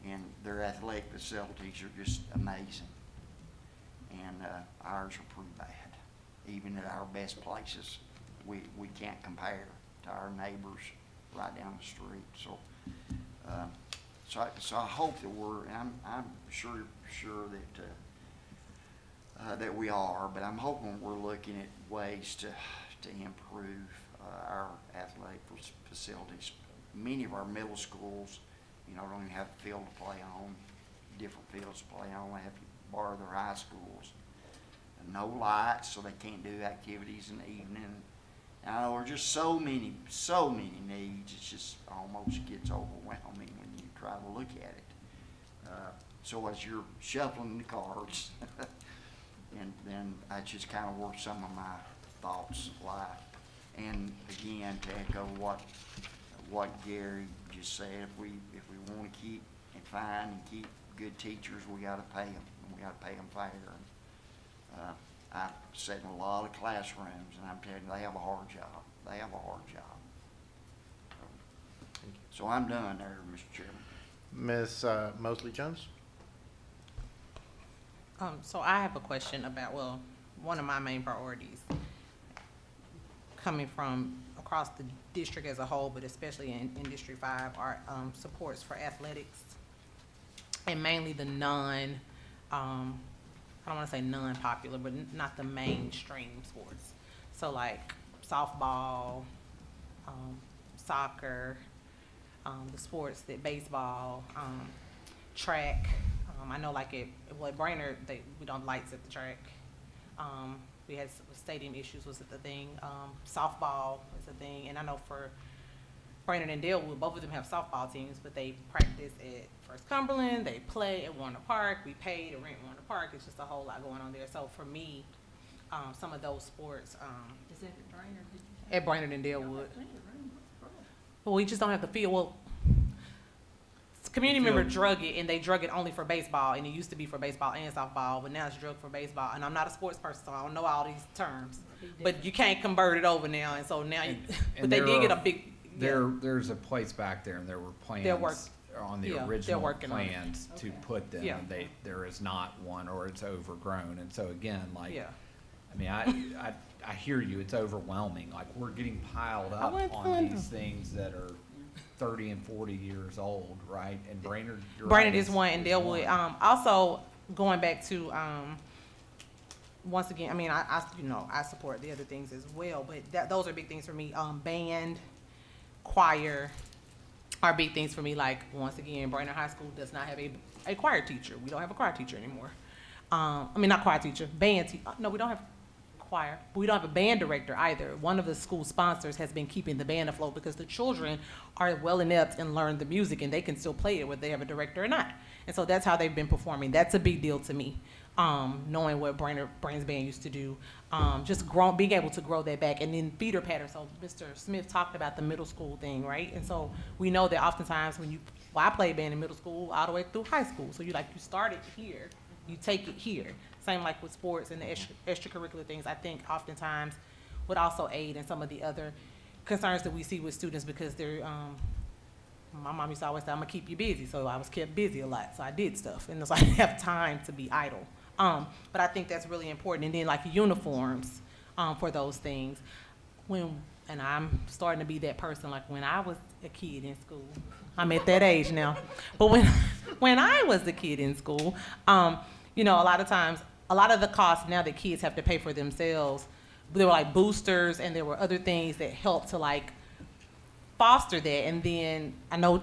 and their athletic facilities are just amazing. And ours are pretty bad. Even at our best places, we can't compare to our neighbors right down the street. So I hope that I'm sure that we are, but I'm hoping we're looking at ways to improve our athletic facilities. Many of our middle schools, you know, don't even have a field to play on, different fields to play on. They have to borrow their high schools. And no lights, so they can't do activities in the evening. And I know there's just so many needs. It just almost gets overwhelming when you try to look at it. So as you're shuffling the cards, and then I just kind of where some of my thoughts lie. And again, to echo what Gary just said, if we want to keep and find and keep good teachers, we got to pay them, and we got to pay them fair. I've sat in a lot of classrooms, and I'm telling you, they have a hard job. They have a hard job. So I'm done there, Mr. Chairman. Ms. Mosley Jones? So I have a question about, well, one of my main priorities coming from across the district as a whole, but especially in District 5, are supports for athletics, and mainly the I don't want to say non-popular, but not the mainstream sports. So like softball, soccer, the sports that baseball, track. I know like at Brainerd, we don't have lights at the track. We had stadium issues was the thing. Softball is a thing, and I know for Brainerd and Dalewood, both of them have softball teams, but they practice at First Cumberland, they play at Warner Park, we pay to rent Warner Park. It's just a whole lot going on there. So for me, some of those sports, Is that at Brainerd? at Brainerd and Dalewood. Well, we just don't have the field. Well, community member drug it, and they drug it only for baseball, and it used to be for baseball and softball, but now it's drugged for baseball. And I'm not a sports person, so I don't know all these terms. But you can't convert it over now, and so now, but they did get a big. There's a place back there, and there were plans on the they're original working on it. plans to Okay. put them. Yeah. There is not one, or it's overgrown. And so again, like, Yeah. I mean, I hear you. It's overwhelming. Like, we're getting piled up went on on these things that are 30 and 40 years old, right? And Brainerd, you're Brainerd right, is one, and Dalewood. Also, going back to once again, I mean, I support the other things as well, but those are big things for me. Band, choir are big things for me. Like, once again, Brainerd High School does not have a choir teacher. We don't have a choir teacher anymore. Not choir teacher, no, we don't have choir, but we don't have a band director either. One of the school sponsors has been keeping the band afloat because the children are well inept and learn the music and they can still play it whether they have a director or not. And so that's how they've been performing. That's a big deal to me. Knowing what Brains Band used to do, being able to grow that back, and then feeder patterns. So Mr. Smith talked about the middle school thing, right? And so we know that oftentimes I played band in middle school all the way through high school. So you start it here, you take it here. Same like with sports and the extracurricular things. I think oftentimes would also aid in some of the other concerns that we see with students because they're. My mom used to always say, I'm gonna keep you busy. So I was kept busy a lot. So I did stuff. And so I didn't have time to be idle. But I think that's really important. And then like uniforms for those things. And I'm starting to be that person, like when I was a kid in school, I'm at that age now. But when I was a kid in school, a lot of times, a lot of the costs now that kids have to pay for themselves, there were like boosters and there were other things that helped to like foster that. And then I know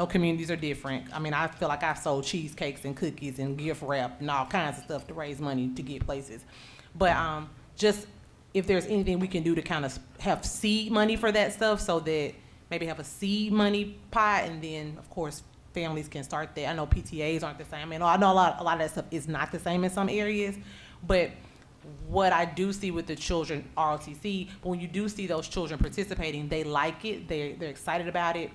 communities are different. I mean, I feel like I've sold cheesecakes and cookies and gift wrap and all kinds of stuff to raise money to get places. But just if there's anything we can do to kind of have seed money for that stuff so that maybe have a seed money pot, and then of course families can start that. I know PTAs aren't the same. I know a lot of that stuff is not the same in some areas, but what I do see with the children, ROTC, but when you do see those children participating, they like it, they're excited about it.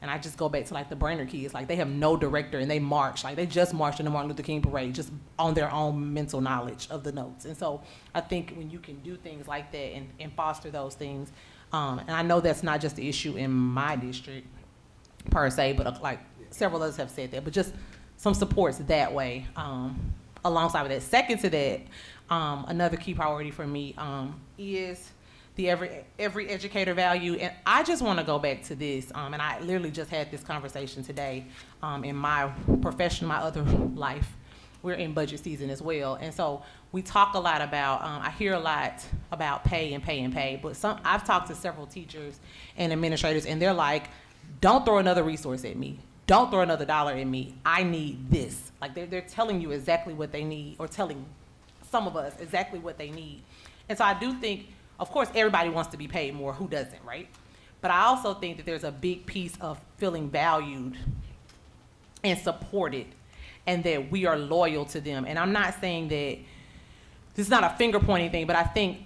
And I just go back to like the Brainerd kids, like they have no director and they march, like they just marched in the Martin Luther King parade, just on their own mental knowledge of the notes. And so I think when you can do things like that and foster those things, and I know that's not just the issue in my district per se, but like several others have said that, but just some supports that way alongside with that. Second to that, another key priority for me is the every educator value. And I just want to go back to this, and I literally just had this conversation today in my profession, my other life. We're in budget season as well. And so we talk a lot about, I hear a lot about pay and pay and pay, but I've talked to several teachers and administrators and they're like, don't throw another resource at me. Don't throw another dollar at me. I need this. Like they're telling you exactly what they need, or telling some of us exactly what they need. And so I do think, of course, everybody wants to be paid more. Who doesn't, right? But I also think that there's a big piece of feeling valued and supported, and that we are loyal to them. And I'm not saying that this is not a finger pointing thing, but I think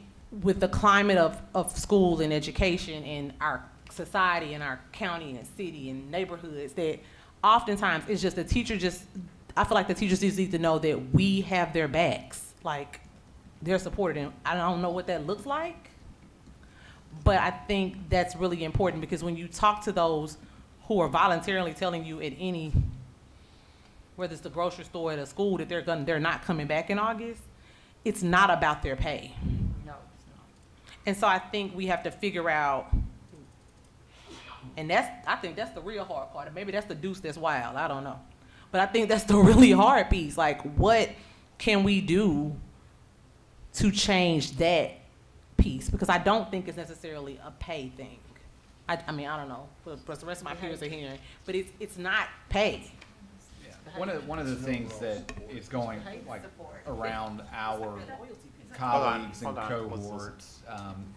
with the climate of school and education in our society and our county and city and neighborhoods, that oftentimes it's just I feel like the teachers just need to know that we have their backs. Like, they're supported. And I don't know what that looks like, but I think that's really important, because when you talk to those who are voluntarily telling you at any, whether it's the grocery store or the school, that they're not coming back in August, it's not about their pay. No, it's not. And so I think we have to figure out, and I think that's the real hard part. Maybe that's the deuce that's wild, I don't know. But I think that's the really hard piece. Like, what can we do to change that piece? Because I don't think it's necessarily a pay thing. I mean, I don't know, but the rest of my peers are hearing, but it's not pay. Yeah. One of the things that is going like around our colleagues and Hold on. cohorts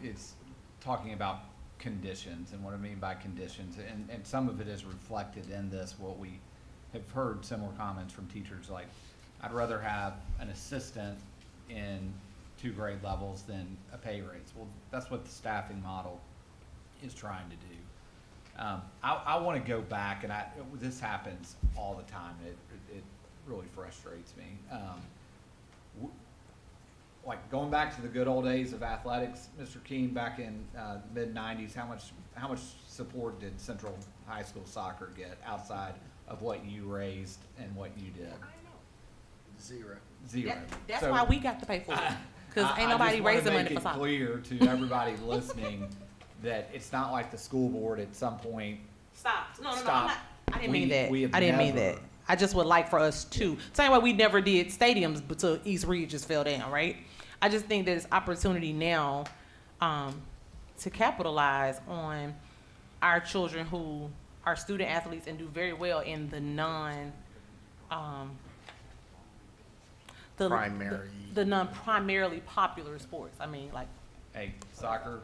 is talking about conditions, and what I mean by conditions, and some of it is reflected in this. What we have heard similar comments from teachers, like, I'd rather have an assistant in 2 grade levels than a pay raise. Well, that's what the staffing model is trying to do. I want to go back, and this happens all the time. It really frustrates me. Like going back to the good old days of athletics, Mr. Keene, back in mid-90s, how much support did Central High School soccer get outside of what you raised and what you did? Zero. Zero. That's So, why we got to pay for it, because ain't nobody raising money for I just soccer. want to make it clear to everybody listening that it's not like the school board at some point. Stop. No, Stop. I didn't mean that. We have I didn't mean never- that. I just would like for us to, same way we never did stadiums until East Ridge just fell down, right? I just think there's opportunity now, to capitalize on our children who are student athletes and do very well in the Primary. the non-primarily popular sports. I mean, like, Hey, soccer,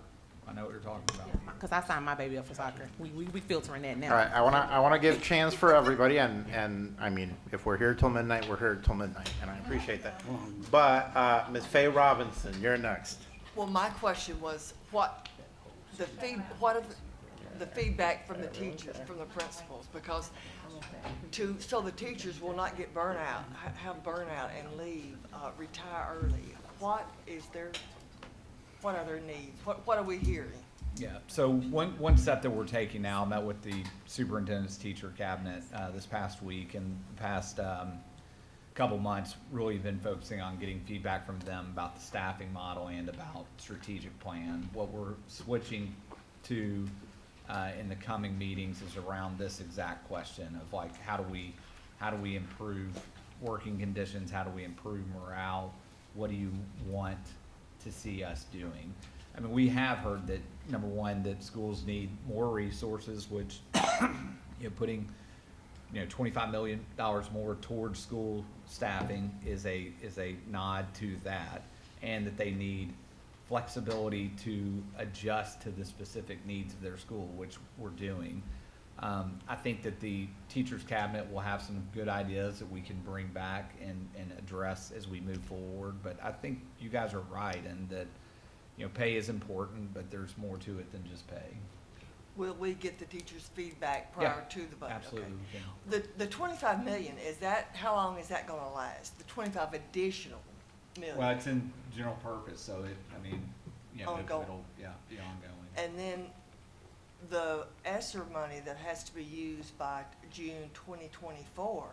I know what you're talking about. because I signed my baby up for soccer. We filtering that now. All right, I wanna give chance for everybody, and, I mean, if we're here till midnight, we're here till midnight, and I appreciate that. But, Ms. Faye Robinson, you're next. Well, my question was, what are the feedback from the teachers, from the principals? Because so the teachers will not get burnout, have burnout and leave, retire early. What are their needs? What are we hearing? Yeah, so one step that we're taking now, I met with the superintendent's teacher cabinet this past week, and the past couple months really been focusing on getting feedback from them about the staffing model and about strategic plan. What we're switching to in the coming meetings is around this exact question of like, how do we improve working conditions? How do we improve morale? What do you want to see us doing? I mean, we have heard that, number one, that schools need more resources, which, putting, $25 million more towards school staffing is a nod to that, and that they need flexibility to adjust to the specific needs of their school, which we're doing. I think that the teachers cabinet will have some good ideas that we can bring back and address as we move forward. But I think you guys are right in that, pay is important, but there's more to it than just pay. Will we get the teachers' feedback prior to the budget? Absolutely. Okay. we can. The 25 million, how long is that gonna last? The 25 additional million? Well, it's in general purpose, so Ongoing. it'll be ongoing. And then the ESSER money that has to be used by June 2024,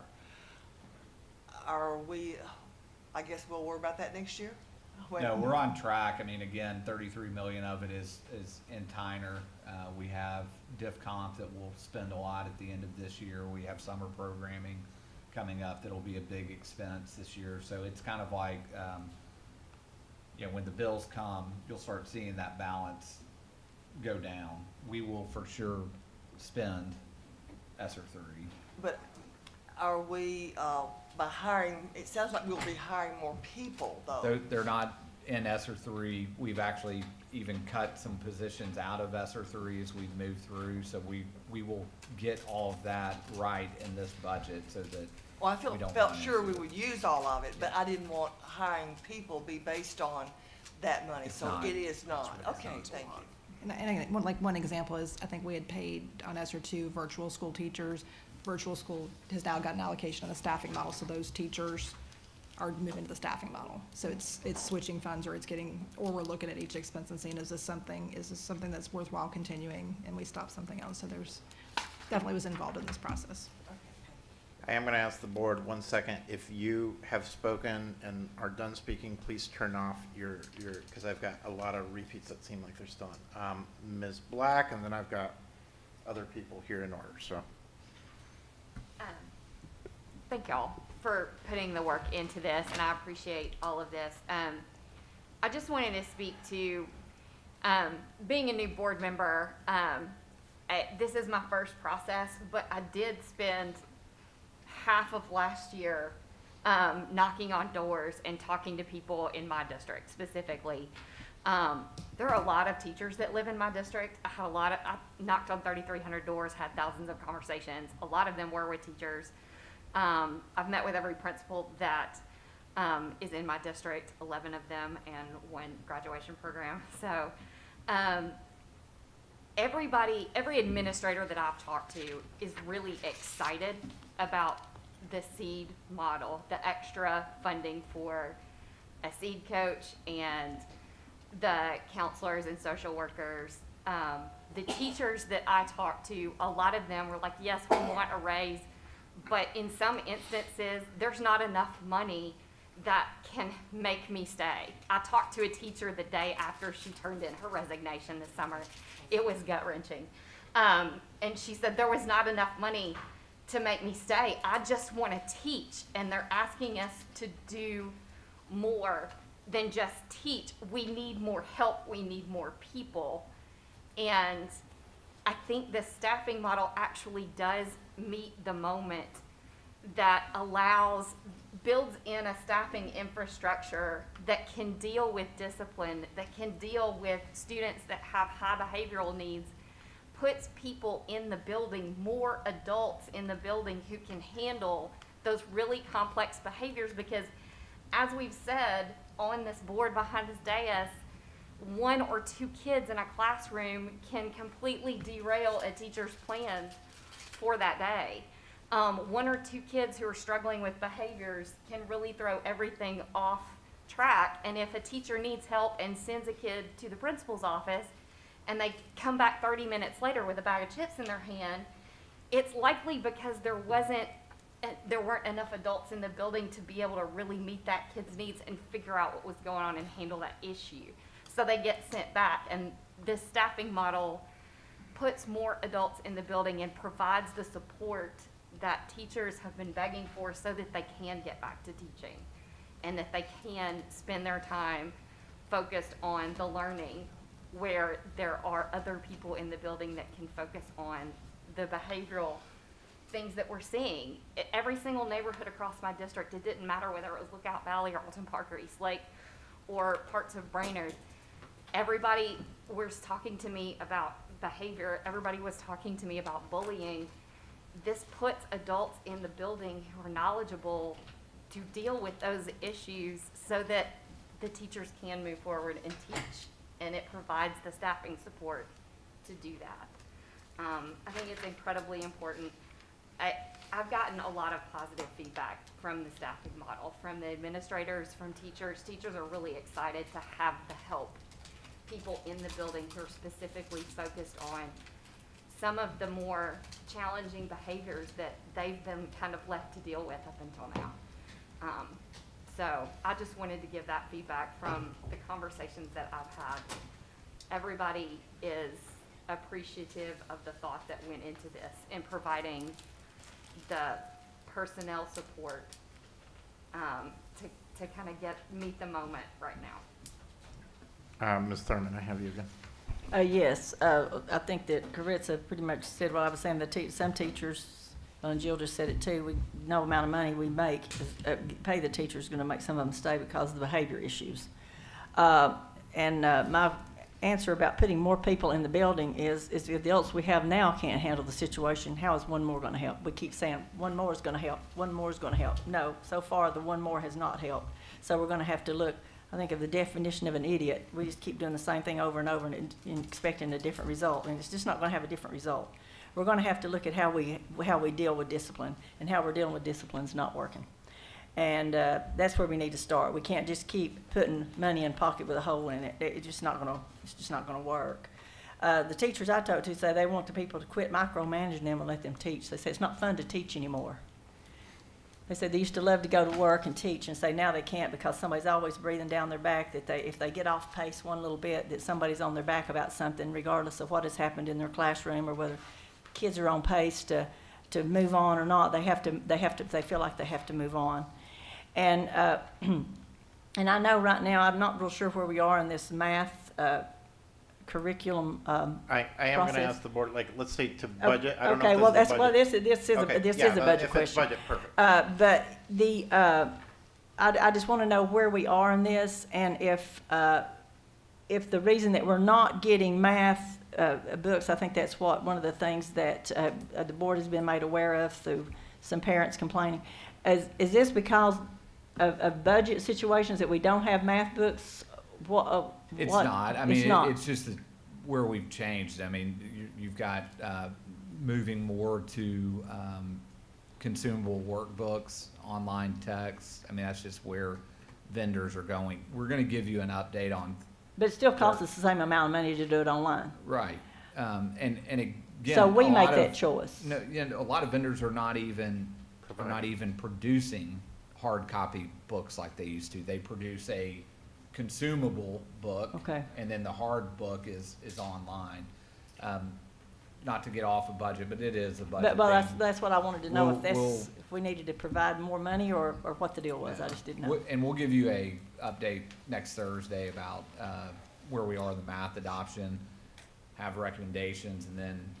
I guess we'll worry about that next year? No, we're on track. I mean, again, 33 million of it is in Tyner. We have diff comp that will spend a lot at the end of this year. We have summer programming coming up that'll be a big expense this year. So it's kind of like, when the bills come, you'll start seeing that balance go down. We will for sure spend ESSER 3. But are we, by hiring, it sounds like we'll be hiring more people though. They're not in ESSER 3. We've actually even cut some positions out of ESSER 3 as we've moved through. So we will get all of that right in this budget so that Well, I we don't felt run sure into we it. would use all of it, but I didn't want hiring people be based on that money, It's so not. it is not. It's Okay, not. thank you. And again, one example is, I think we had paid on ESER 2 virtual school teachers. Virtual school has now got an allocation on the staffing model, so those teachers are moving to the staffing model. So it's switching funds, or we're looking at each expense and seeing, is this something that's worthwhile continuing, and we stop something else. So there's, definitely was involved in this process. I am going to ask the board 1 second. If you have spoken and are done speaking, please turn off your because I've got a lot of repeats that seem like they're still on. Ms. Black, and then I've got other people here in order. So, Thank y'all for putting the work into this, and I appreciate all of this. I just wanted to speak to being a new board member. This is my first process, but I did spend half of last year knocking on doors and talking to people in my district specifically. There are a lot of teachers that live in my district. I knocked on 3,300 doors, had thousands of conversations. A lot of them were with teachers. I've met with every principal that is in my district, 11 of them, and one graduation program. So every administrator that I've talked to is really excited about the SEED model, the extra funding for a SEED coach and the counselors and social workers. The teachers that I talked to, a lot of them were like, yes, we want a raise, but in some instances, there's not enough money that can make me stay. I talked to a teacher the day after she turned in her resignation this summer. It was gut-wrenching. And she said there was not enough money to make me stay. I just want to teach, and they're asking us to do more than just teach. We need more help, we need more people. And I think the staffing model actually does meet the moment that builds in a staffing infrastructure that can deal with discipline, that can deal with students that have high behavioral needs, puts people in the building, more adults in the building who can handle those really complex behaviors, because as we've said on this board behind this dais, 1 or 2 kids in a classroom can completely derail a teacher's plans for that day. 1 or 2 kids who are struggling with behaviors can really throw everything off track. And if a teacher needs help and sends a kid to the principal's office and they come back 30 minutes later with a bag of chips in their hand, it's likely because there weren't enough adults in the building to be able to really meet that kid's needs and figure out what was going on and handle that issue. So they get sent back, and this staffing model puts more adults in the building and provides the support that teachers have been begging for so that they can get back to teaching and that they can spend their time focused on the learning, where there are other people in the building that can focus on the behavioral things that we're seeing. Every single neighborhood across my district, it didn't matter whether it was Lookout Valley or Alton Park or East Lake or parts of Brainerd. Everybody was talking to me about behavior. Everybody was talking to me about bullying. This puts adults in the building who are knowledgeable to deal with those issues so that the teachers can move forward and teach, and it provides the staffing support to do that. I think it's incredibly important. I've gotten a lot of positive feedback from the staffing model, from the administrators, from teachers. Teachers are really excited to have the help people in the building who are specifically focused on some of the more challenging behaviors that they've been kind of left to deal with up until now. So I just wanted to give that feedback from the conversations that I've had. Everybody is appreciative of the thought that went into this and providing the personnel support to kind of meet the moment right now. Ms. Thurman, I have you again. Yes, I think that Caritza pretty much said what I was saying. Some teachers, and Jill just said it too, no amount of money we make, pay the teacher is going to make some of them stay because of the behavior issues. My answer about putting more people in the building is if the adults we have now can't handle the situation, how is one more going to help? We keep saying one more is going to help, one more is going to help. No, so far the one more has not helped. So we're going to have to look, I think, of the definition of an idiot. We just keep doing the same thing over and over and expecting a different result, and it's just not going to have a different result. We're going to have to look at how we deal with discipline, and how we're dealing with discipline is not working. And that's where we need to start. We can't just keep putting money in a pocket with a hole in it. It's just not going to work. The teachers I talked to say they want the people to quit micromanaging them and let them teach. They say it's not fun to teach anymore. They said they used to love to go to work and teach, and say now they can't because somebody's always breathing down their back, that if they get off pace one little bit, that somebody's on their back about something, regardless of what has happened in their classroom or whether kids are on pace to move on or not. They feel like they have to move on. And and I know right now, I'm not real sure where we are in this math curriculum I am going to process. ask the board, like, let's say to budget. I don't know Okay, if well, this that's, is a well, budget. this is Okay, a yeah, budget if question. it's budget, perfect. But I just want to know where we are in this, and if the reason that we're not getting math books, I think that's one of the things that the board has been made aware of through some parents complaining. Is this because of budget situations that we don't have math books? It's what? not. I mean, It's not. it's just where we've changed. I mean, you've got moving more to consumable workbooks, online texts. I mean, that's just where vendors are going. We're going to give you an update on. But it still costs us the same amount of money to do it online. Right. And again, So we a make lot that of- choice. No, a lot of vendors are not even producing hard copy books like they used to. They produce a consumable book. Okay. And then the hard book is online. not to get off a budget, but it is a budget But thing. that's what I wanted to know, if We'll- if we needed to provide more money or what the deal was. I just didn't know. And we'll give you a update next Thursday about where we are in the math adoption, have recommendations, and then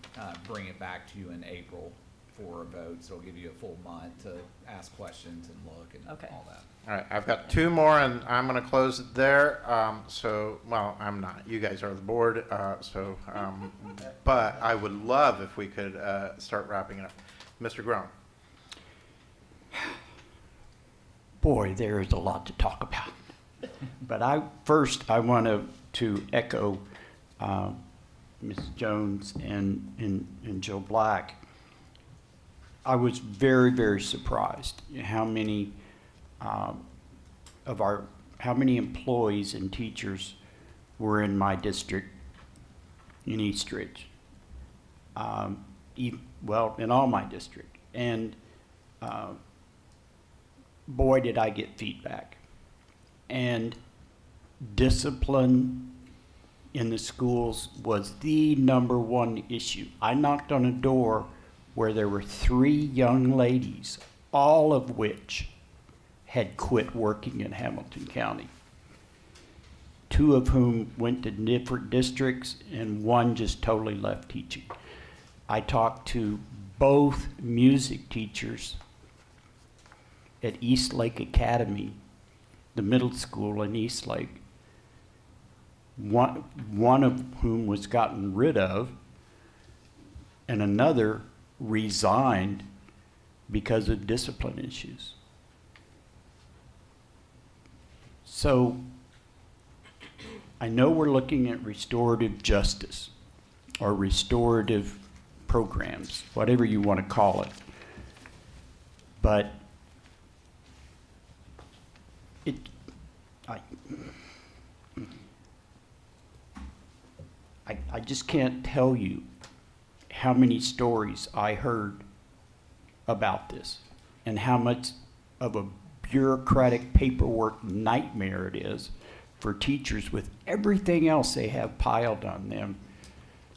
bring it back to you in April for a vote. So it'll give you a full month to ask questions and look and Okay. all that. All right, I've got two more, and I'm going to close it there. Well, I'm not. You guys are the board, but I would love if we could start wrapping it up. Mr. Groen. Boy, there is a lot to talk about. But I want to echo Ms. Jones and Joe Black. I was very, very surprised how many how many employees and teachers were in my district in Eastridge. Well, in all my district. And boy, did I get feedback. And discipline in the schools was the number one issue. I knocked on a door where there were 3 young ladies, all of which had quit working in Hamilton County. 2 of whom went to different districts, and 1 just totally left teaching. I talked to both music teachers at Eastlake Academy, the middle school in Eastlake, one of whom was gotten rid of, and another resigned because of discipline issues. So I know we're looking at restorative justice or restorative programs, whatever you want to call it. But I just can't tell you how many stories I heard about this and how much of a bureaucratic paperwork nightmare it is for teachers with everything else they have piled on them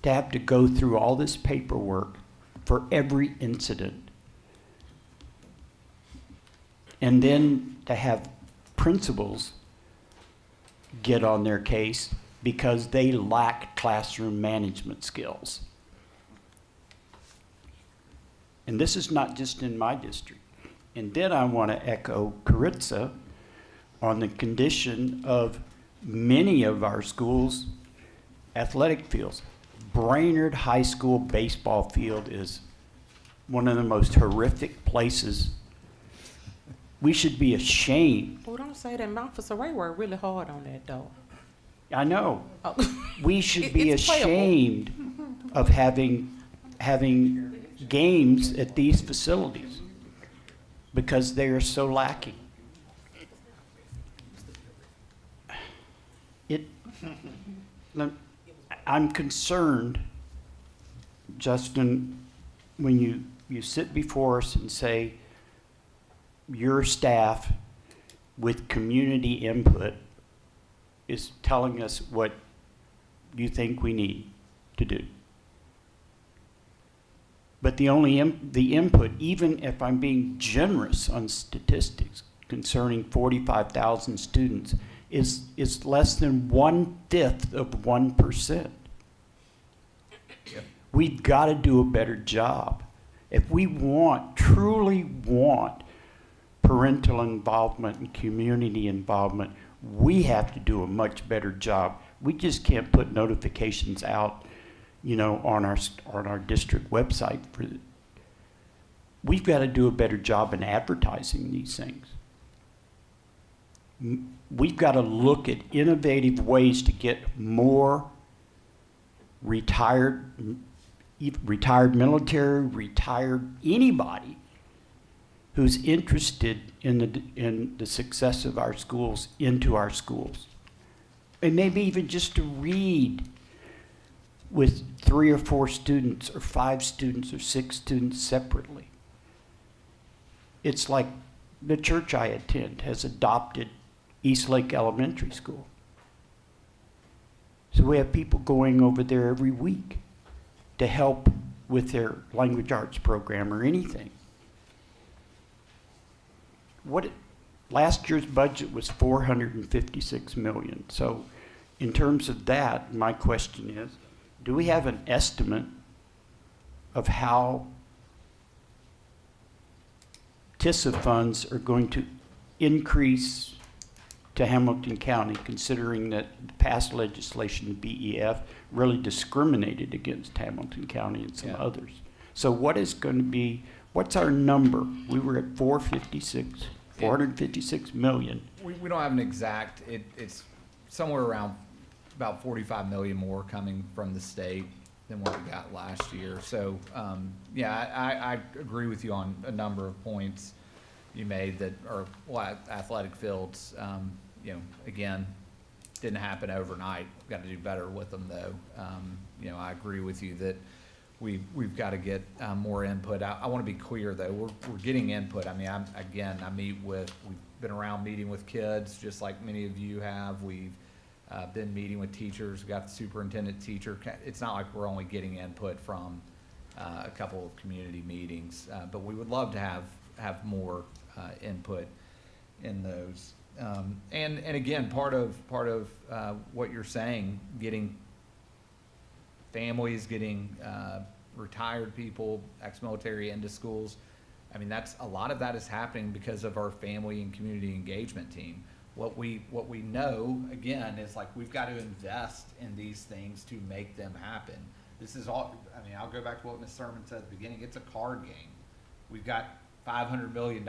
to have to go through all this paperwork for every incident. And then to have principals get on their case because they lack classroom management skills. And this is not just in my district. And then I want to echo Caritza on the condition of many of our schools' athletic fields. Brainerd High School baseball field is one of the most horrific places. We should be ashamed. Oh, don't say that. Officer Ray worked really hard on that, though. I know. Oh. We should be It's playable. ashamed of having games at these facilities because they are so lacking. I'm concerned, Justin, when you sit before us and say your staff with community input is telling us what you think we need to do. But the input, even if I'm being generous on statistics concerning 45,000 students, is less than 1/5 of 1%. We've got to do a better job. If we truly want parental involvement and community involvement, we have to do a much better job. We just can't put notifications out, on our district website. We've got to do a better job in advertising these things. We've got to look at innovative ways to get more retired military, retired anybody who's interested in the success of our schools into our schools. And maybe even just to read with 3 or 4 students or 5 students or 6 students separately. It's like the church I attend has adopted Eastlake Elementary School. So we have people going over there every week. to help with their language arts program or anything. Last year's budget was $456 million. So in terms of that, my question is, do we have an estimate of how TISA funds are going to increase to Hamilton County, considering that past legislation, the BEF, really discriminated against Hamilton County and some others? So what's our number? We were at 456 million. We don't have an exact, it's somewhere around about 45 million more coming from the state than what we got last year. So, I agree with you on a number of points you made that are, well, athletic fields, again, didn't happen overnight. Got to do better with them though. I agree with you that we've got to get more input. I want to be clear though, we're getting input. I mean, we've been around meeting with kids just like many of you have. We've been meeting with teachers. We got the superintendent teacher. It's not like we're only getting input from a couple of community meetings, but we would love to have more input in those. And again, part of what you're saying, getting families, getting retired people, ex-military into schools. I mean, a lot of that is happening because of our family and community engagement team. What we know, again, is like we've got to invest in these things to make them happen. This is all, I'll go back to what Ms. Sermon said at the beginning. It's a card game. We've got $500 million.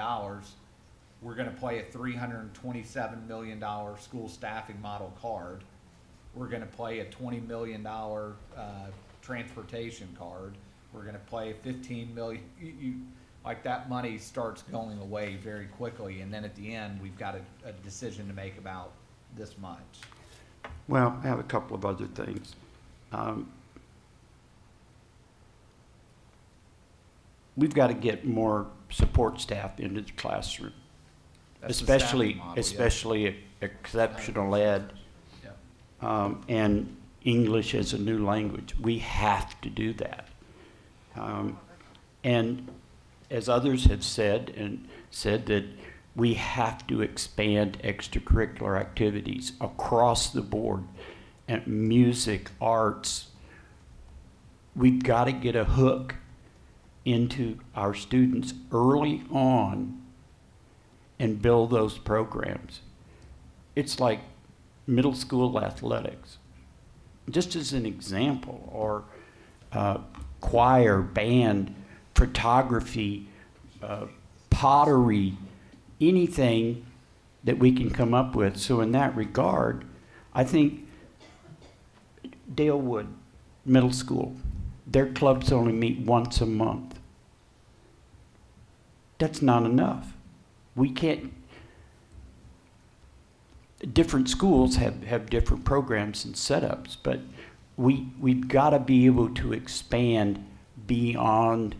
We're going to play a $327 million school staffing model card. We're going to play a $20 million transportation card. We're going to play $15 million. Like that money starts going away very quickly, and then at the end, we've got a decision to make about this much. Well, I have a couple of other things. We've got to get more support staff into the classroom, That's the staffing especially model, yeah. especially exceptional ed Yeah. and English as a new language. We have to do that. And as others have said that we have to expand extracurricular activities across the board, and music, arts. We've got to get a hook into our students early on and build those programs. It's like middle school athletics, just as an example, or choir, band, photography, pottery, anything that we can come up with. So in that regard, I think Dalewood Middle School, their clubs only meet once a month. That's not enough. We can't, different schools have different programs and setups, but we've got to be able to expand beyond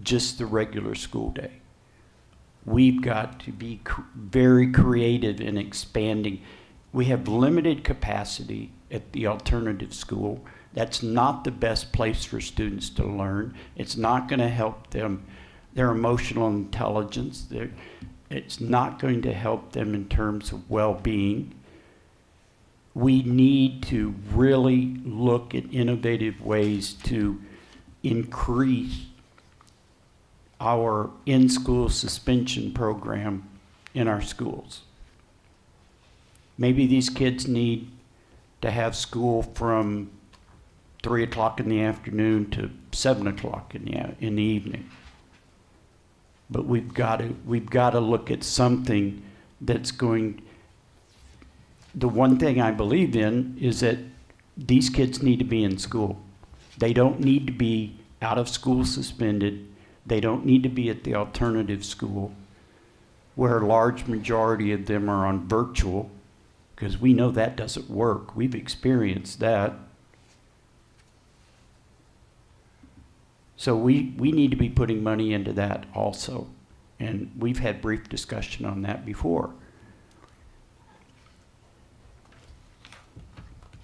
just the regular school day. We've got to be very creative in expanding. We have limited capacity at the alternative school. That's not the best place for students to learn. It's not going to help them, their emotional intelligence. It's not going to help them in terms of well-being. We need to really look at innovative ways to increase our in-school suspension program in our schools. Maybe these kids need to have school from 3 o'clock in the afternoon to 7 o'clock in the evening. But we've got to look at something that's going. The one thing I believe in is that these kids need to be in school. They don't need to be out of school suspended. They don't need to be at the alternative school, where a large majority of them are on virtual, because we know that doesn't work. We've experienced that. So we need to be putting money into that also. And we've had brief discussion on that before.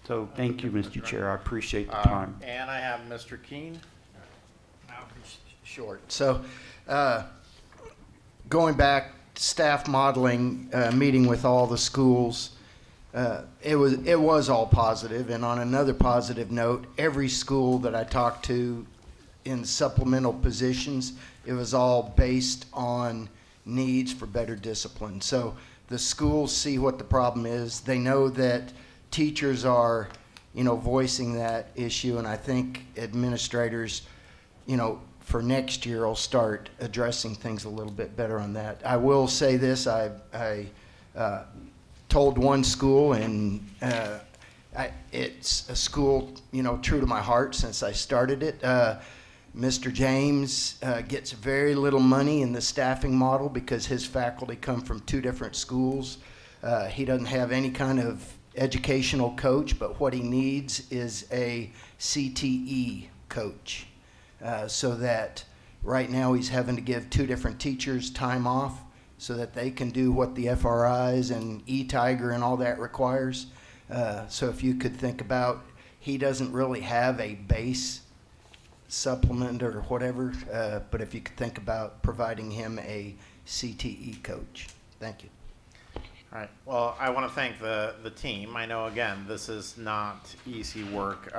So thank you, Mr. Chair. I appreciate the Uh, time. And I have Mr. Keen. I'll be short. So, going back, staff modeling, meeting with all the schools, it was all positive. And on another positive note, every school that I talked to in supplemental positions, it was all based on needs for better discipline. So the schools see what the problem is. They know that teachers are, voicing that issue, and I think administrators, for next year will start addressing things a little bit better on that. I will say this, I told one school, and it's a school, true to my heart since I started it. Mr. James gets very little money in the staffing model because his faculty come from 2 different schools. He doesn't have any kind of educational coach, but what he needs is a CTE coach. So that right now he's having to give 2 different teachers time off so that they can do what the FRIs and E-Tiger and all that requires. So if you could think about, he doesn't really have a base supplement or whatever, but if you could think about providing him a CTE coach. Thank you. All right. Well, I want to thank the team. I know, again, this is not easy work.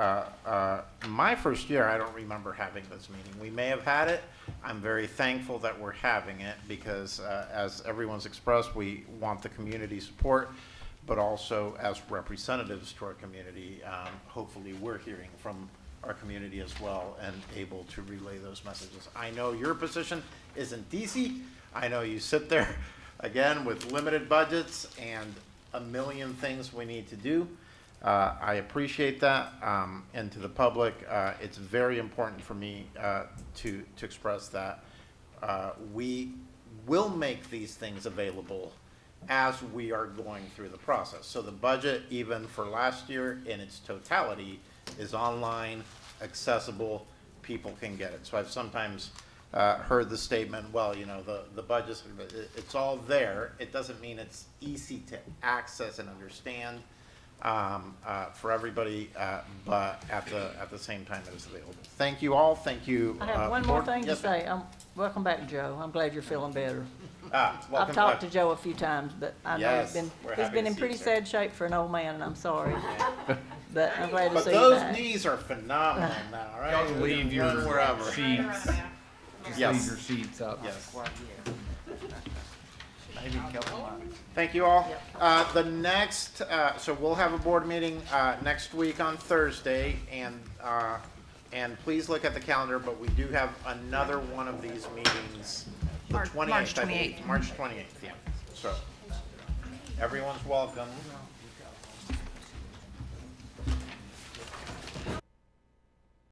My first year, I don't remember having this meeting. We may have had it. I'm very thankful that we're having it because, as everyone's expressed, we want the community support, but also as representatives to our community, hopefully we're hearing from our community as well and able to relay those messages. I know your position isn't easy. I know you sit there again with limited budgets and a million things we need to do. I appreciate that, and to the public, it's very important for me to express that we will make these things available as we are going through the process. So the budget, even for last year in its totality, is online, accessible, people can get it. So I've sometimes heard the statement, well, the budget's, it's all there. It doesn't mean it's easy to access and understand for everybody, but at the same time it is available. Thank you all. Thank you. I have one more board. thing to Yes, ma'am. say. Welcome back, Joe. I'm glad you're feeling better. Welcome I've talked to back. Joe a few times, but I know Yes, he's we're been happy to in see pretty you, sir. sad shape for an old man, and I'm sorry. But I'm glad to But see you those back. knees are phenomenal now, right? Y'all You leave can your run wherever. sheets, just Yes. leave your sheets up. Yes. Quite yet. Maybe a couple months. Thank you all. The next, so we'll have a board meeting next week on Thursday, and please look at the calendar, but we do have another one of these meetings, the March 28th, I believe. 28th. March 28th, yeah. So, everyone's welcome.